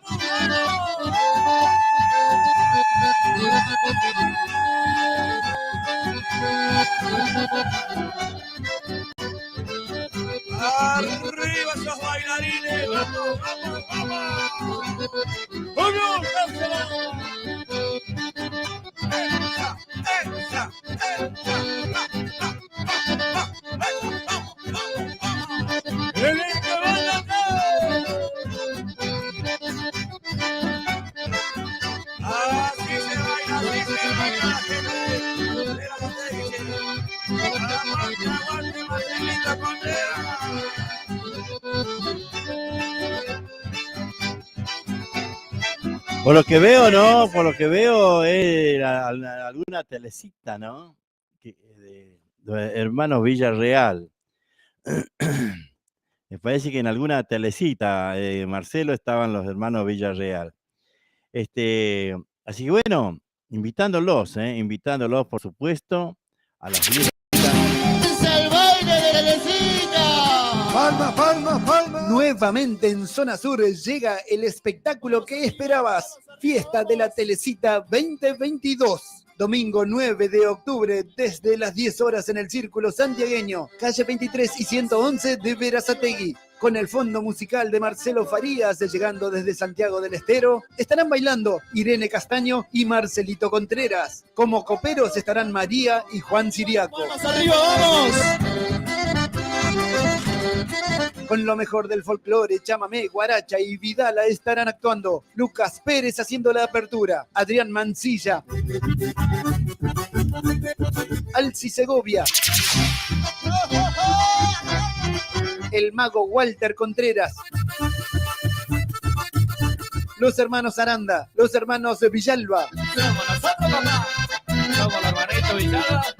arriba esos bailarines! ¡Vamos, vamos, vamos! ¡Vamos, Por lo que veo, ¿no? Por lo que veo es alguna telecita, ¿no? De hermanos Villarreal. Me parece que en alguna telecita, Marcelo, estaban los hermanos Villarreal. Así que bueno, invitándolos, por supuesto, a las 10. ¡Es el baile de la telecita! ¡Palma, palma, palma! Nuevamente en Zona Sur llega el espectáculo que esperabas. Fiesta de la Telecita 2022. Domingo 9 de octubre, desde las 10 horas en el Círculo Santiagueño, calle 23 y 111 de Berazategui. Con el fondo musical de Marcelo Farías, llegando desde Santiago del Estero, estarán bailando Irene Castaño y Marcelito Contreras. Como coperos estarán María y Juan Siriaco. ¡Vamos arriba, vamos! Con lo mejor del folclore, chamamé, guaracha y vidala estarán actuando Lucas Pérez haciendo la apertura, Adrián Mancilla, Alci Segovia, el mago Walter Contreras, los hermanos Aranda, los hermanos Villalba,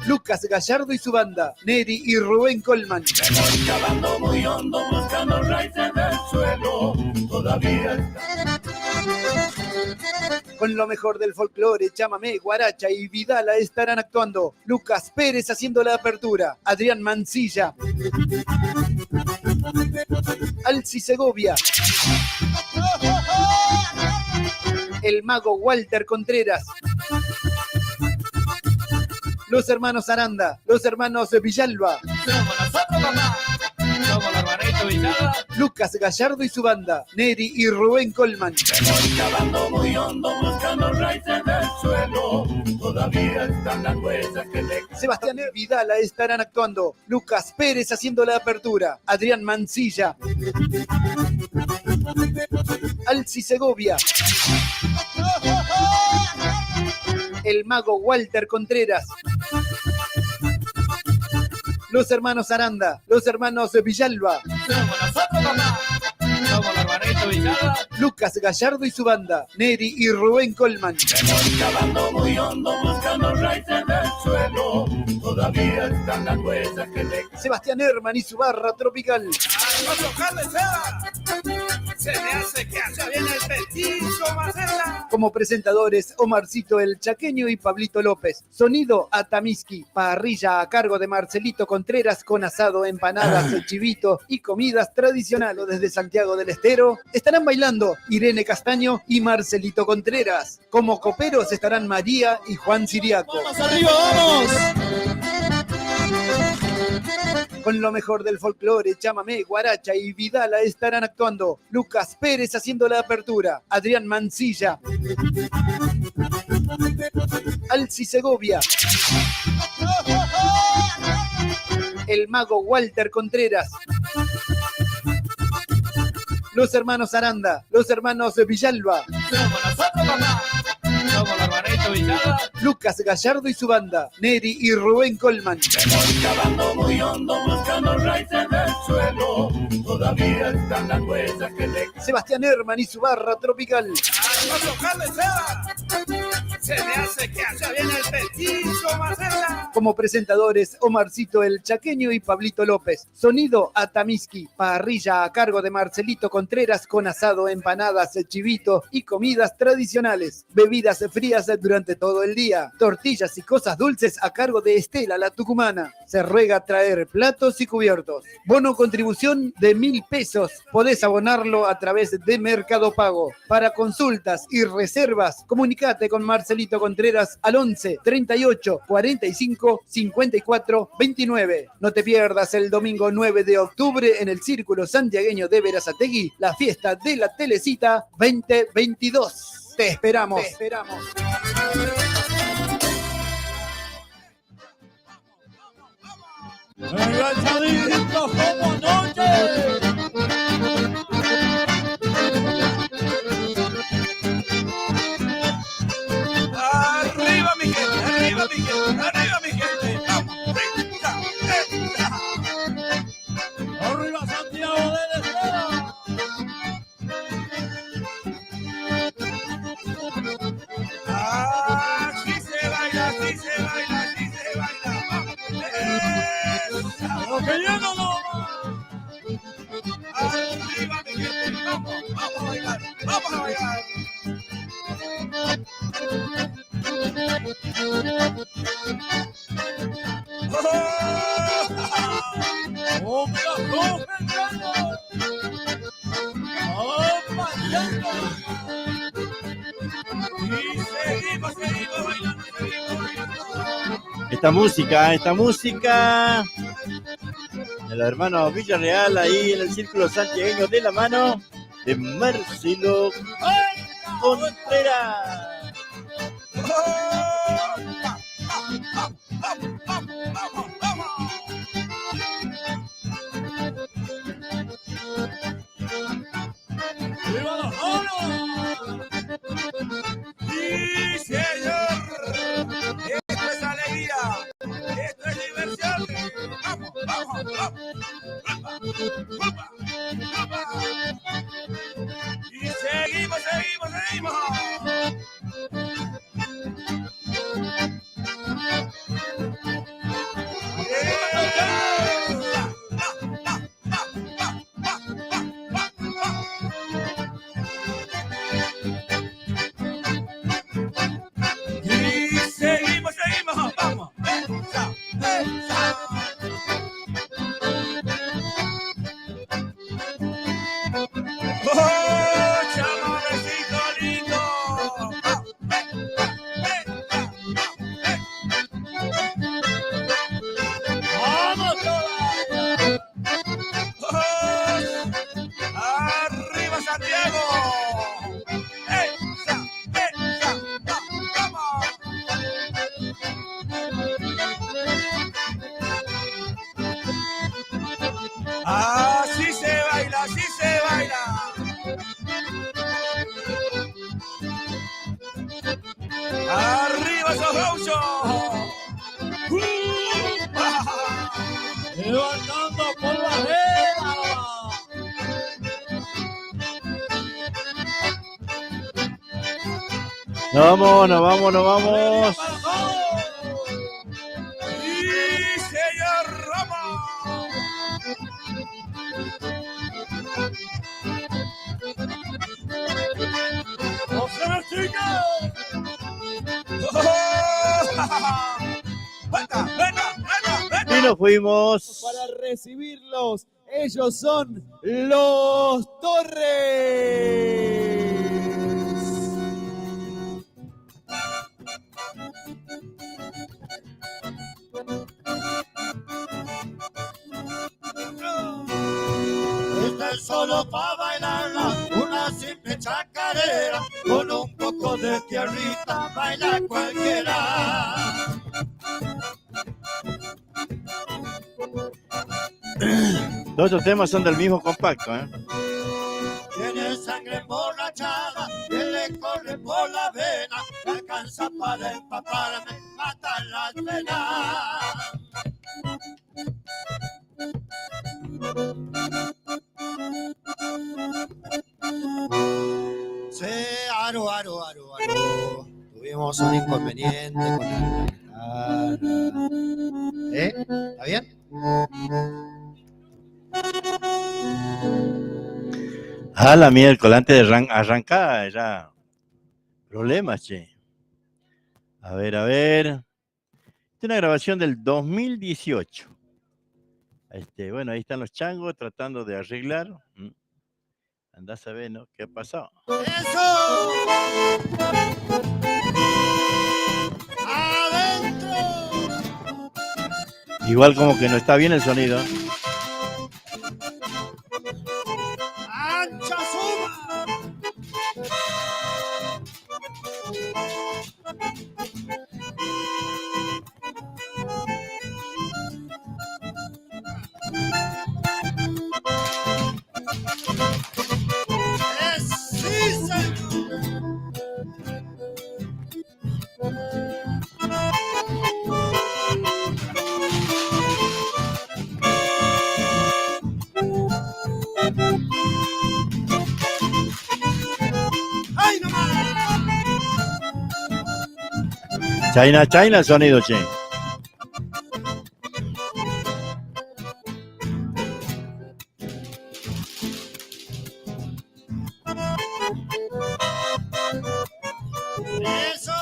Lucas Gallardo y su banda, Neri y Rubén Colman. Estoy cavando muy hondo, buscando raíces del suelo. Todavía Con lo mejor del folclore, chamamé, guaracha y vidala estarán actuando Lucas Pérez haciendo la apertura, Adrián Mancilla, Alci Segovia, el mago Walter Contreras, los hermanos Aranda, los hermanos Villalba, Lucas Gallardo y su banda, Neri y Rubén Colman. estoy cavando muy hondo, buscando raíces del suelo. Todavía están las huellas que le... Sebastián Vidala estarán actuando Lucas Pérez haciendo la apertura, Adrián Mancilla, Alci Segovia, el mago Walter Contreras, los hermanos Aranda, los hermanos Villalba, Lucas Gallardo y su banda, Neri y Rubén Colman. Estoy cavando muy hondo, buscando raíces del suelo. Todavía están las huellas que le... Sebastián Herman y su barra tropical. Se me hace que hace bien el petizo, Marcela. Como presentadores, Omarcito el Chaqueño y Pablito López. Sonido Atamiski. Parrilla a cargo de Marcelito Contreras con asado, empanadas, chivito y comidas tradicionales. Desde Santiago del Estero estarán bailando Irene Castaño y Marcelito Contreras. Como coperos estarán María y Juan Siriaco. ¡Vamos arriba, vamos! Con lo mejor del folclore, chamamé, guaracha y vidala estarán actuando Lucas Pérez haciendo la apertura, Adrián Mancilla, Alci Segovia, el mago Walter Contreras, los hermanos Aranda, los hermanos Villalba, Lucas Gallardo y su banda, Neri y Rubén Colman. Estoy cavando muy hondo, buscando raíces del suelo. Todavía están las huellas que le... Sebastián Herman y su barra tropical. Se me hace que hace bien el petizo, Marcela. Como presentadores, Omarcito el Chaqueño y Pablito López. Sonido Atamiski. Parrilla a cargo de Marcelito Contreras con asado, empanadas, chivito y comidas tradicionales. Bebidas frías durante todo el día. Tortillas y cosas dulces a cargo de Estela la Tucumana. Se ruega traer platos y cubiertos. Bono contribución de 1.000 pesos. Podés abonarlo a través de Mercado Pago. Para consultas y reservas, comunicate con Marcelito Contreras al 11 38 45 54 29. No te pierdas el domingo 9 de octubre en el Círculo Santiagueño de Berazategui, la fiesta de la Telecita 2022. Te esperamos. Te esperamos. ¡Enganchaditos como noche! Arriba mi gente, arriba mi gente, arriba mi gente. ¡Arriba Santiago del Estero! Esta música de los hermanos Villarreal ahí en el Círculo Santiagueño de la mano de Marcelo Contreras. ¡Viva los monos! ¡Sí, señor! ¡Esto es alegría! ¡Esto es diversión! ¡Vamos, vamos, vamos! ¡Upa, upa, upa! ¡Y seguimos, seguimos, seguimos! Así se baila, así se baila. Arriba esos gauchos. Levantando por la arena. Nos vamos. Sí, señor Roma. Y nos fuimos. Para recibirlos, ellos son los Torres. Esta es solo para bailarla, una simple chacarera, con un poco de tierrita, baila cualquiera. Todos estos temas son del mismo compacto, ¿eh? Tiene sangre emborrachada, que le corre por la vena, me alcanza para empaparme, mata las venas. Sí, aro. Tuvimos un inconveniente con la guitarra. ¿Está bien? Ah, la miércoles, antes de arrancar, ya. Problemas, che. A ver. Esta es una grabación del 2018. Bueno, ahí están los changos tratando de arreglar. Andás a ver, ¿no? ¿Qué ha pasado? ¡Eso! ¡Adentro! Igual como que no está bien el sonido. ¡Ancha suma! ¡Sí, señor! ¡Ay, no más! China el sonido, che. ¡Eso!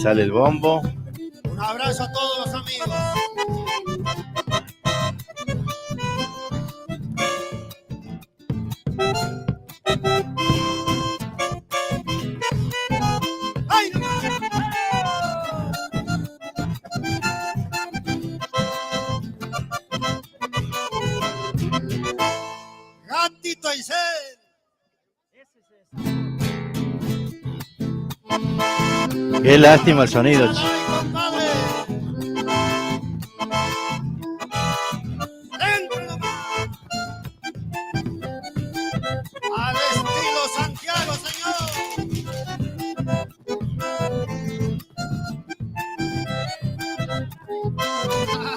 sale el bombo. Un abrazo a todos los amigos. ¡Ay, no! Gatito y sed. Qué lástima el sonido. Ay, compadre. Dentro nomás. Al estilo Santiago, señor.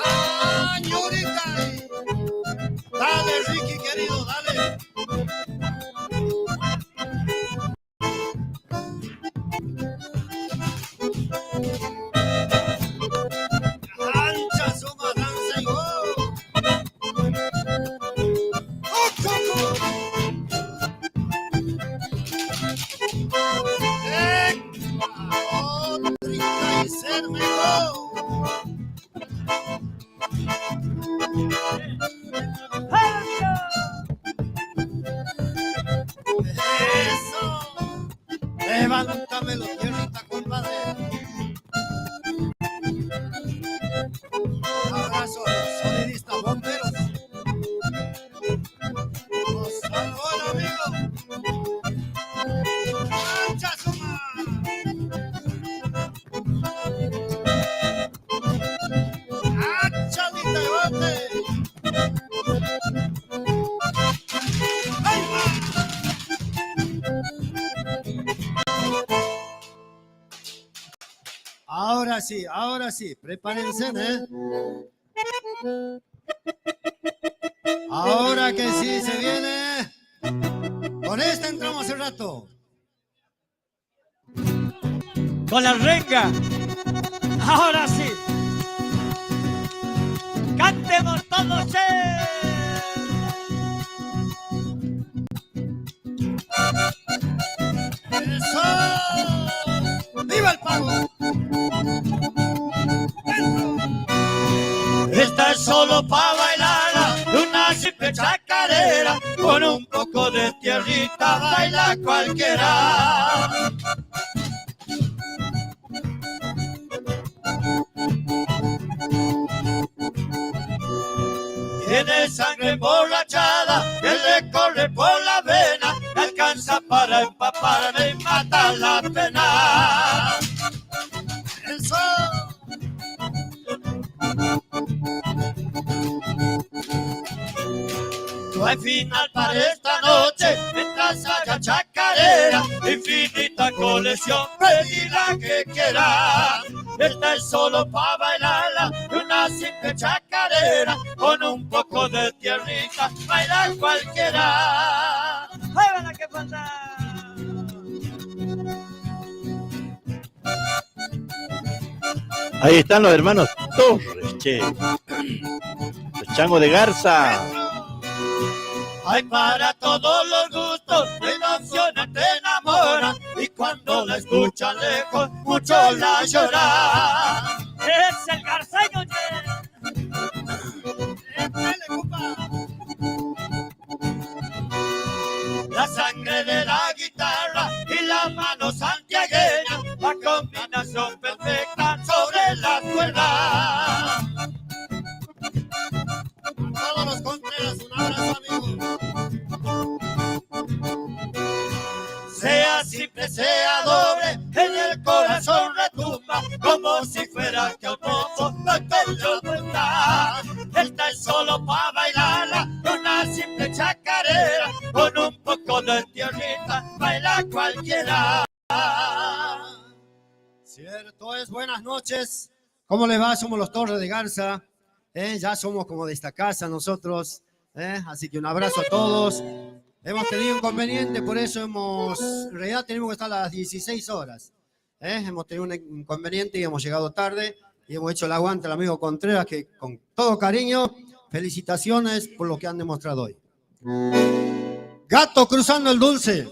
¡Ah, ñurita! Dale, Ricky, querido, dale. Ancha suma danza y go. ¡Oh, choco! Otrita y ser mejor. Eso. Levántamelo, tierrita, compadre. Un abrazo a los sonidistas bomberos. Nos salvó el amigo. ¡Ancha suma! ¡Achadita de bote! ¡Ahí va! Ahora sí, prepárense, ¿eh? Ahora que sí se viene. Con esta entramos hace rato. Con la renga. Ahora sí. Cantemos todos. ¡Eso! ¡Viva el pago! Esta es solo para bailar una simple chacarera. Con un poco de tierrita baila cualquiera. Tiene sangre emborrachada que le corre por la vena, le alcanza para empaparme y mata la pena. Eso. No hay final para esta noche, mientras haya chacarera, infinita colección, pedí la que quiera. Esta es solo para bailarla, una simple chacarera, con un poco de tierrita, baila cualquiera. ¡Muévala que falta! Ahí están los hermanos Torres, che. Los changos de Garza. Hay para todos los gustos, te emociona, te enamora, y cuando la escuchan lejos, mucho la lloran. Es el garceño, La sangre de la guitarra y la mano santiagueña, la combinación perfecta sobre la cuerda. Todos los Contreras, un abrazo, amigo. Sea simple, sea doble, en el corazón retumba, como si fuera que al mozo no te está. Esta es solo para bailarla, una simple chacarera, con un poco de tierrita, baila cualquiera. Cierto es, buenas noches. ¿Cómo les va? Somos los Torres de Garza. Ya somos como de esta casa nosotros. Así que un abrazo a todos. Hemos tenido inconveniente, por eso en realidad tenemos que estar a las 16 horas. Hemos tenido un inconveniente y hemos llegado tarde y hemos hecho el aguante al amigo Contreras, que con todo cariño, felicitaciones por lo que han demostrado hoy. Gato cruzando el dulce.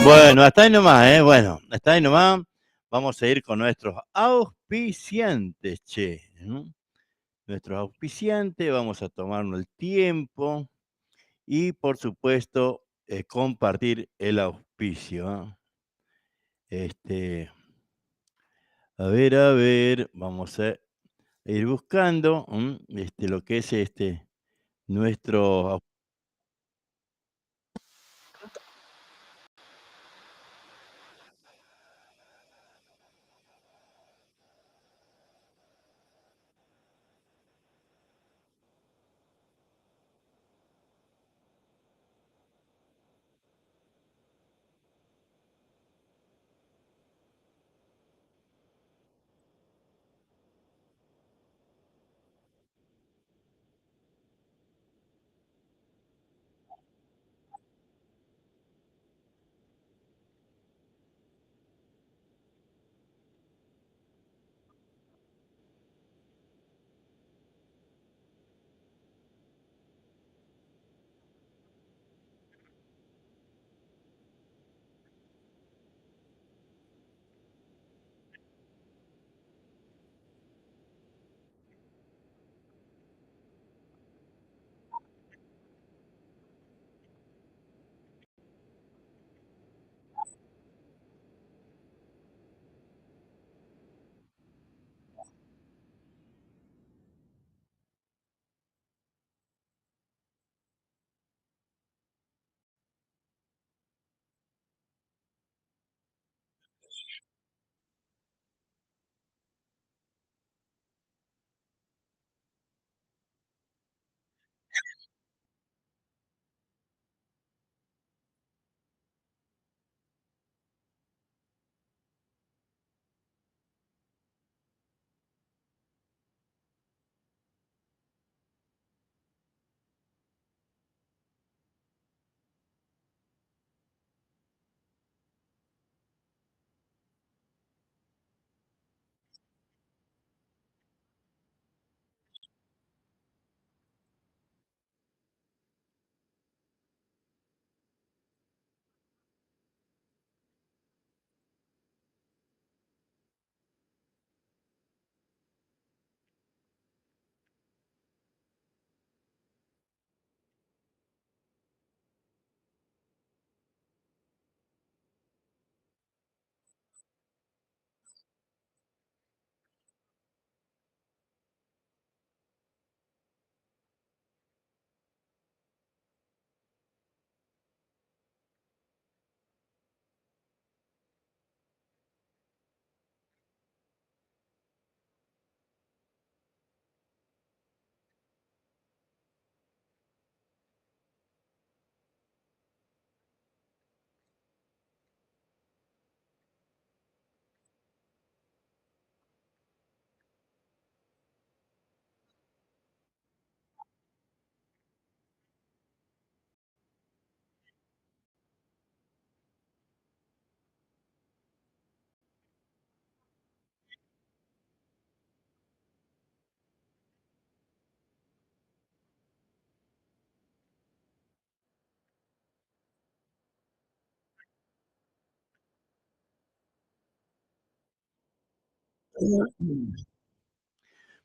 Bueno, hasta ahí nomás, bueno, hasta ahí nomás. Vamos a ir con nuestros auspiciantes, che. Nuestros auspiciantes, vamos a tomarnos el tiempo y, por supuesto, compartir el auspicio. A ver, vamos a ir buscando lo que es nuestro.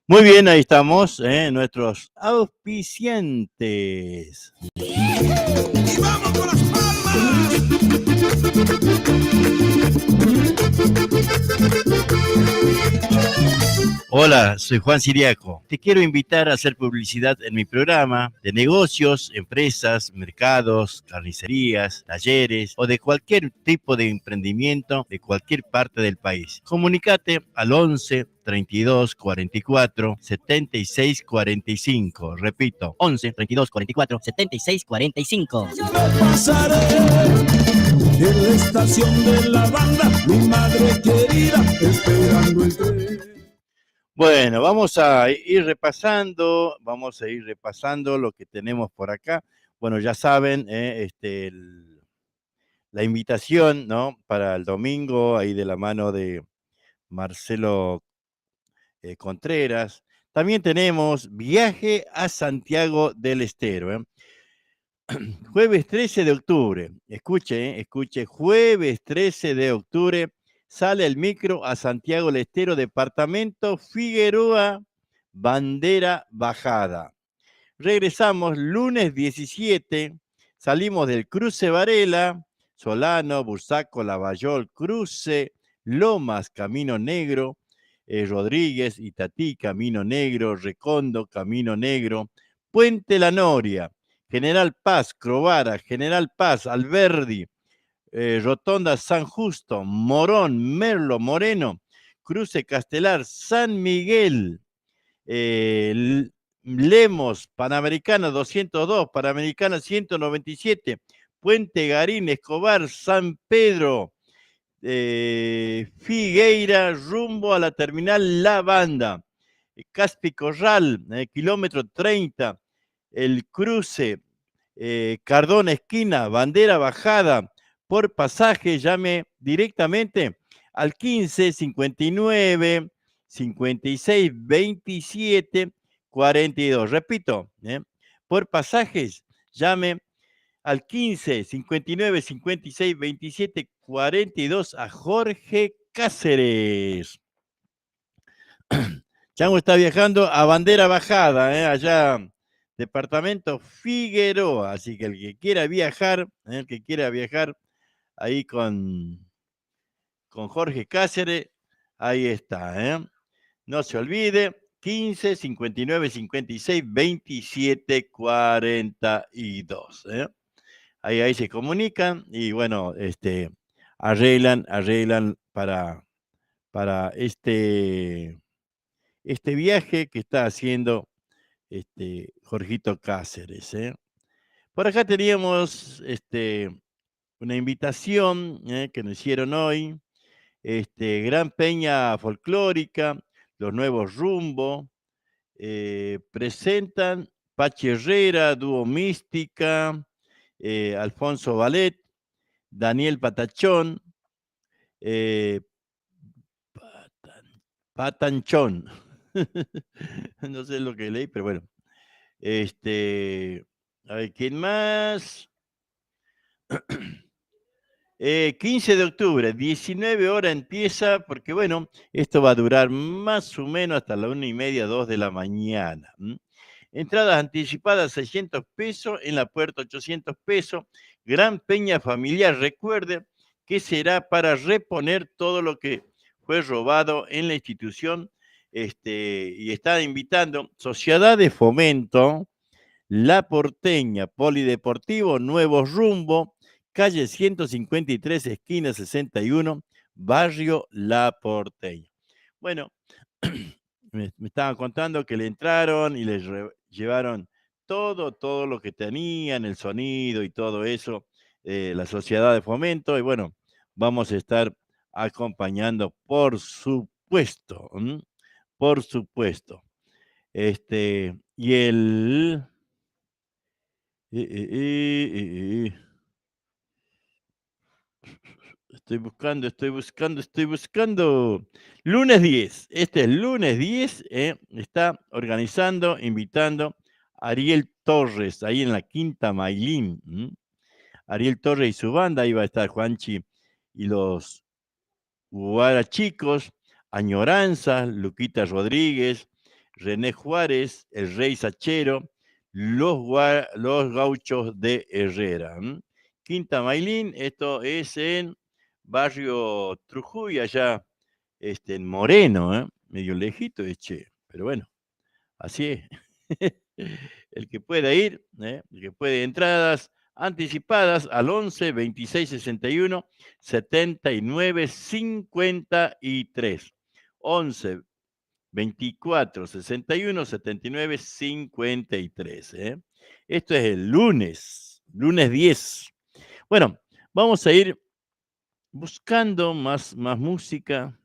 Muy bien, ahí estamos, nuestros auspiciantes. ¡Y vamos con las palmas! Hola, soy Juan Siriaco. Te quiero invitar a hacer publicidad en mi programa de negocios, empresas, mercados, carnicerías, talleres o de cualquier tipo de emprendimiento de cualquier parte del país. Comunícate al 11 32 44 76 45. Repito, 11 32 44 76 45. Pasaré en la estación de la banda, mi madre querida, esperando el tren. Bueno, vamos a ir repasando lo que tenemos por acá. Bueno, ya saben, la invitación, ¿no? Para el domingo, ahí de la mano de Marcelo Contreras. También tenemos viaje a Santiago del Estero. Jueves 13 de octubre, escuche, jueves 13 de octubre sale el micro a Santiago del Estero, departamento Figueroa, Bandera Bajada. Regresamos lunes 17, salimos del Cruce Varela, Solano, Bursaco, Lavallol, Cruce, Lomas, Camino Negro, Rodríguez, Itatí, Camino Negro, Recondo, Camino Negro, Puente La Noria, General Paz, Crovara, General Paz, Alberdi, Rotonda San Justo, Morón, Merlo, Moreno, Cruce Castelar, San Miguel, Lemos, Panamericana 202, Panamericana 197, Puente Garín, Escobar, San Pedro, Figueira, rumbo a la terminal La Banda, Caspi Corral, kilómetro 30, el cruce, Cardona Esquina, Bandera Bajada, por pasaje llame directamente al 15 59 56 27 42. Repito, por pasajes llame al 15 59 56 27 42 a Jorge Cáceres. Chango está viajando a Bandera Bajada, allá departamento Figueroa, así que el que quiera viajar ahí con Jorge Cáceres, ahí está, no se olvide, 15 59 56 27 42, ahí se comunican y bueno, arreglan para este viaje que está haciendo Jorgito Cáceres. Por acá teníamos una invitación que nos hicieron hoy, Gran Peña Folclórica, Los Nuevos Rumbo, presentan Pachi Herrera, Dúo Mística, Alfonso Ballet, Daniel Patachón, Patanchón. No sé lo que leí, pero bueno. A ver, ¿quién más? 15 de octubre, 19 horas empieza, porque bueno, esto va a durar más o menos hasta la 1:30, 2 de la mañana. Entradas anticipadas 600 pesos, en la puerta 800 pesos. Gran Peña Familiar, recuerde que será para reponer todo lo que fue robado en la institución. Y está invitando Sociedad de Fomento, La Porteña, Polideportivo, Nuevos Rumbo, calle 153, esquina 61, barrio La Porteña. Bueno, me estaban contando que le entraron y les llevaron todo lo que tenían, el sonido y todo eso, la Sociedad de Fomento, y bueno, vamos a estar acompañando, por supuesto. Por supuesto. Y el... Estoy buscando. Lunes 10. Este es lunes 10. Está organizando, invitando a Ariel Torres, ahí en la Quinta Mailín. Ariel Torres y su banda, ahí va a estar Juanchi y los Guarachicos, Añoranza, Luquita Rodríguez, René Juárez, el Rey Sachero, los Gauchos de Herrera. Quinta Mailín, esto es en barrio Trujuy, allá en Moreno, medio lejito, pero bueno, así es. El que pueda ir, el que puede, entradas anticipadas al 11 26 61 79 53. 11 24 61 79 53. Esto es el lunes 10. Bueno, vamos a ir buscando más música.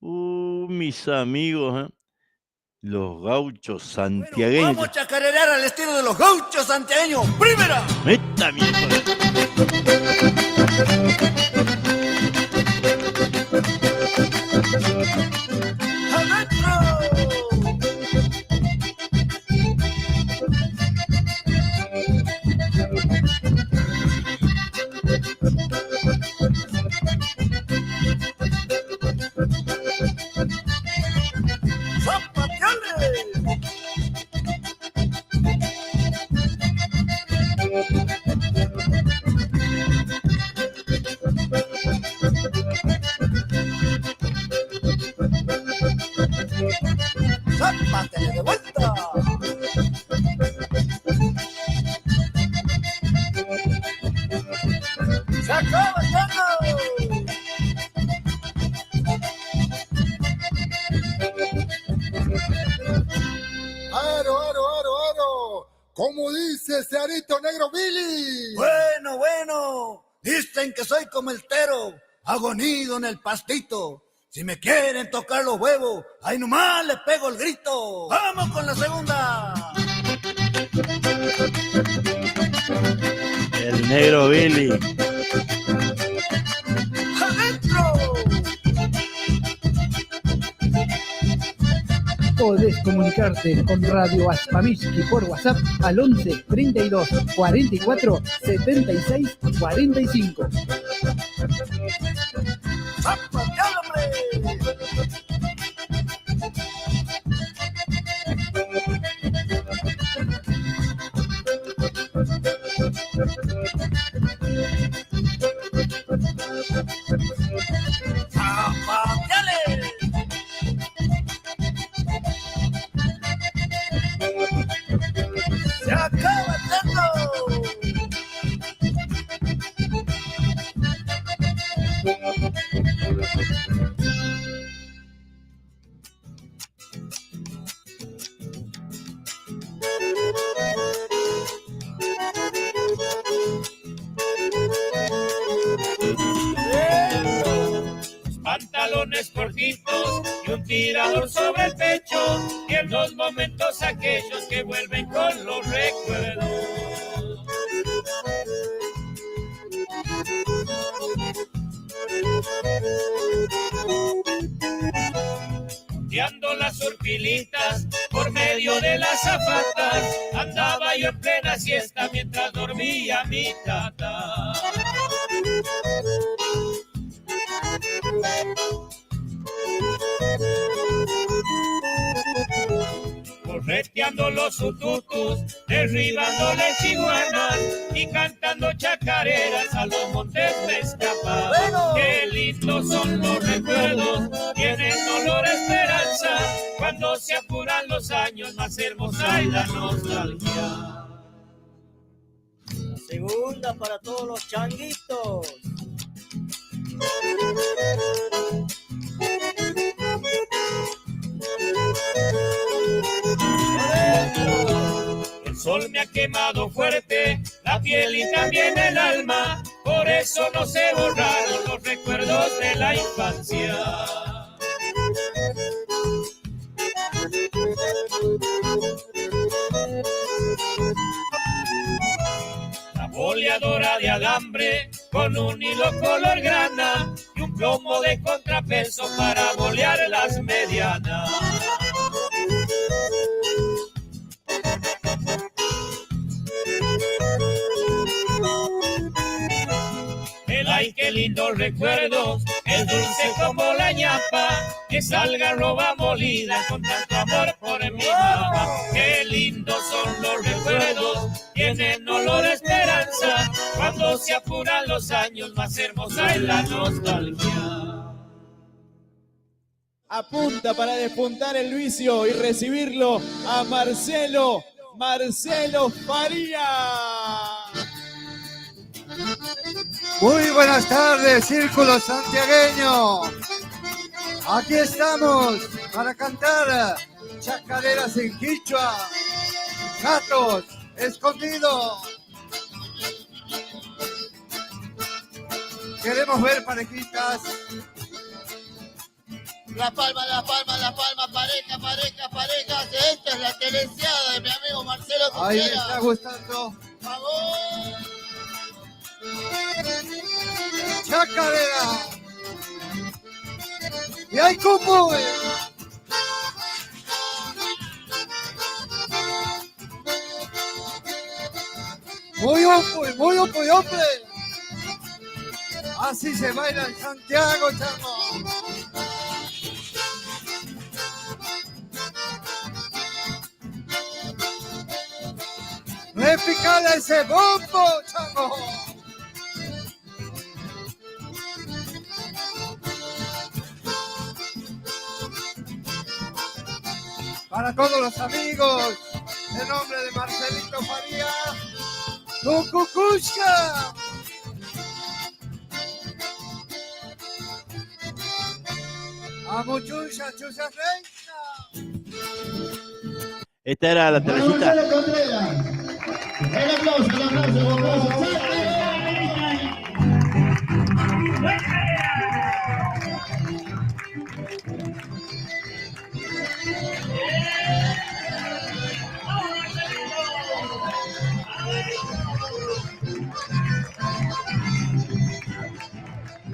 Mis amigos, los gauchos santiagueños. Bueno, vamos a chacarear al estilo de los gauchos santiagueños. ¡Primera! ¡Meta, mi como dice Cearito Negro Billy. Bueno, dicen que soy como el tero, hago nido en el pastito. Si me quieren tocar los huevos, ahí nomás les pego el grito. ¡Vamos con la segunda! El Negro Billy. ¡Adentro! Podés comunicarte con Radio Aspamishki por WhatsApp al 11 32 44 76 45. ¡Zapatealo, hombre! ¡Zapateale! ¡Se acaba el tanto! Pantalones cortitos y un tirador sobre el pecho, y en los momentos aquellos que vuelven con los recuerdos. Ondeando las horquilitas por medio de las zapatas, andaba yo en plena siesta mientras dormía mi tata. Correteando los ututus, derribándole chihuanas y cantando chacareras a los montes me escapaba. Bueno. Qué lindos son los recuerdos, tienen olor a esperanza, cuando se apuran los años más hermosa y la nostalgia. Segunda para todos los changuitos. El sol me ha quemado fuerte la piel y también el alma, por eso no se borraron los recuerdos de la infancia. La boleadora de alambre con un hilo color grana y un plomo de contrapeso para bolear las medianas. Ay, qué lindos recuerdos, es dulce como la ñapa, que salga roba molida con tanto amor por mi mamá. Qué lindos son los recuerdos, tienen olor a esperanza, cuando se apuran los años más hermosa es la nostalgia. Apunta para despuntar el vicio y recibirlo a Marcelo Faría. Muy buenas tardes, Círculo Santiagueño. Aquí estamos para cantar chacareras en quichua, gatos escondidos. Queremos ver parejitas. La palma, parejas. Esta es la teleseada de mi amigo Marcelo Contreras. Ahí me está gustando. ¡Vamos! Chacarera. Y hay como muy hombre. Así se baila en Santiago, chamo. Repicale ese bombo, chamo. Para todos los amigos, en nombre de Marcelito Faría, Cucucusca. A muchucha, chucha reina. Esta era la tardecita. El aplauso, el aplauso, el aplauso.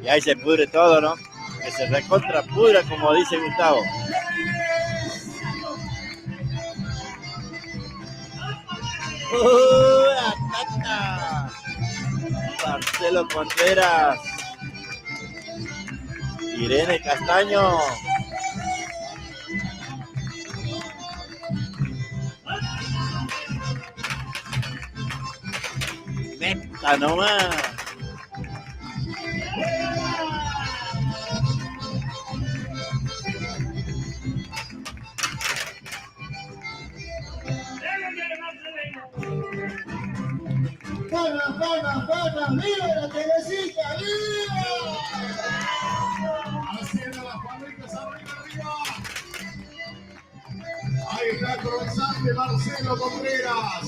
Y ahí se pudre todo, ¿no? Que se recontrapudra, como dice Gustavo. ¡Tata! Marcelo Contreras. Irene Castaño. Meta nomás. ¡Pana! ¡Viva la Teresita! ¡Viva! Haciendo las palmitas arriba. Ahí está el progresante Marcelo Contreras.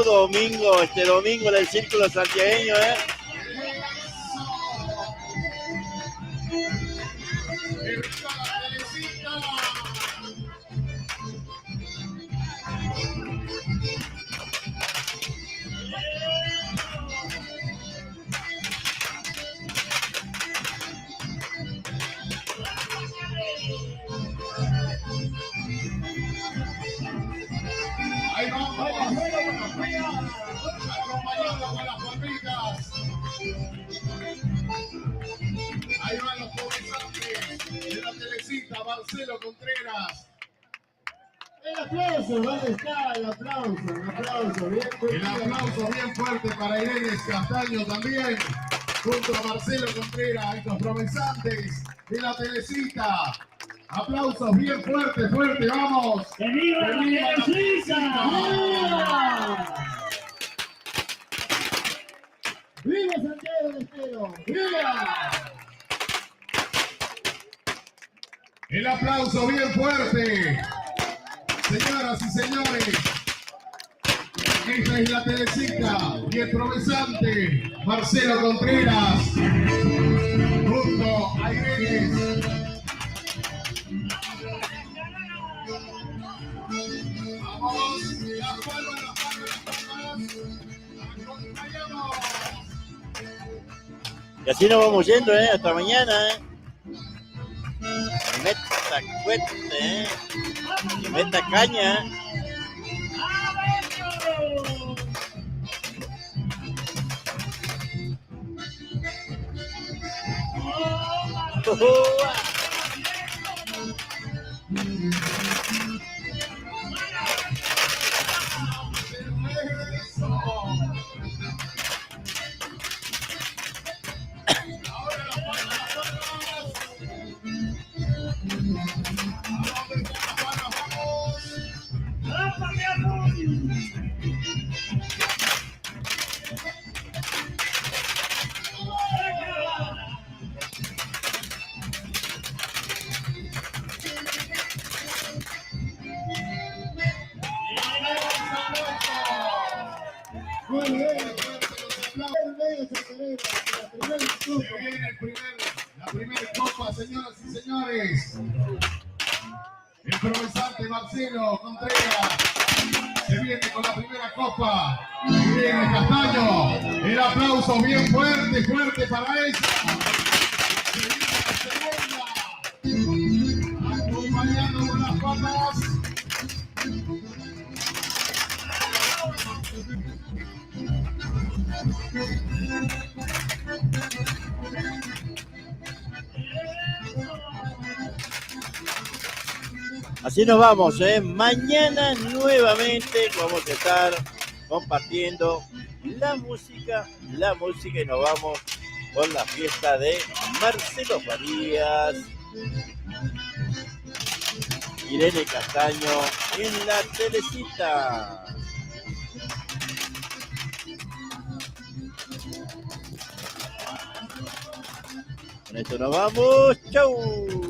Domingo, este domingo en el Círculo Santiagueño, Ahí vamos, acompañando con las palmitas. Ahí van los progresantes de la Teresita, Marcelo Contreras. El aplauso, ¿dónde está el aplauso? Un aplauso, bien fuerte. El aplauso bien fuerte para Irene Castaño también, junto a Marcelo Contreras, estos progresantes de la Teresita. Aplausos bien fuerte, vamos. ¡Que viva la Teresita! ¡Viva Santiago del Estero! ¡Viva! El aplauso bien fuerte. Señoras y señores, esta es la Teresita y el progresante Marcelo Contreras, junto a Irene. Vamos, las palmas, acompañamos. Y así nos vamos yendo, hasta mañana, Meta cuete, que meta caña. Muy bien. Se viene la primera copa, señoras y señores. El progresante Marcelo Contreras se viene con la primera copa. Irene Castaño. El aplauso bien fuerte para ella. Se viene la segunda. Acompañando con las palmas. Así nos vamos, mañana nuevamente vamos a estar compartiendo la música y nos vamos con la fiesta de Marcelo Farías, Irene Castaño en la Teresita. Con esto nos vamos, chau.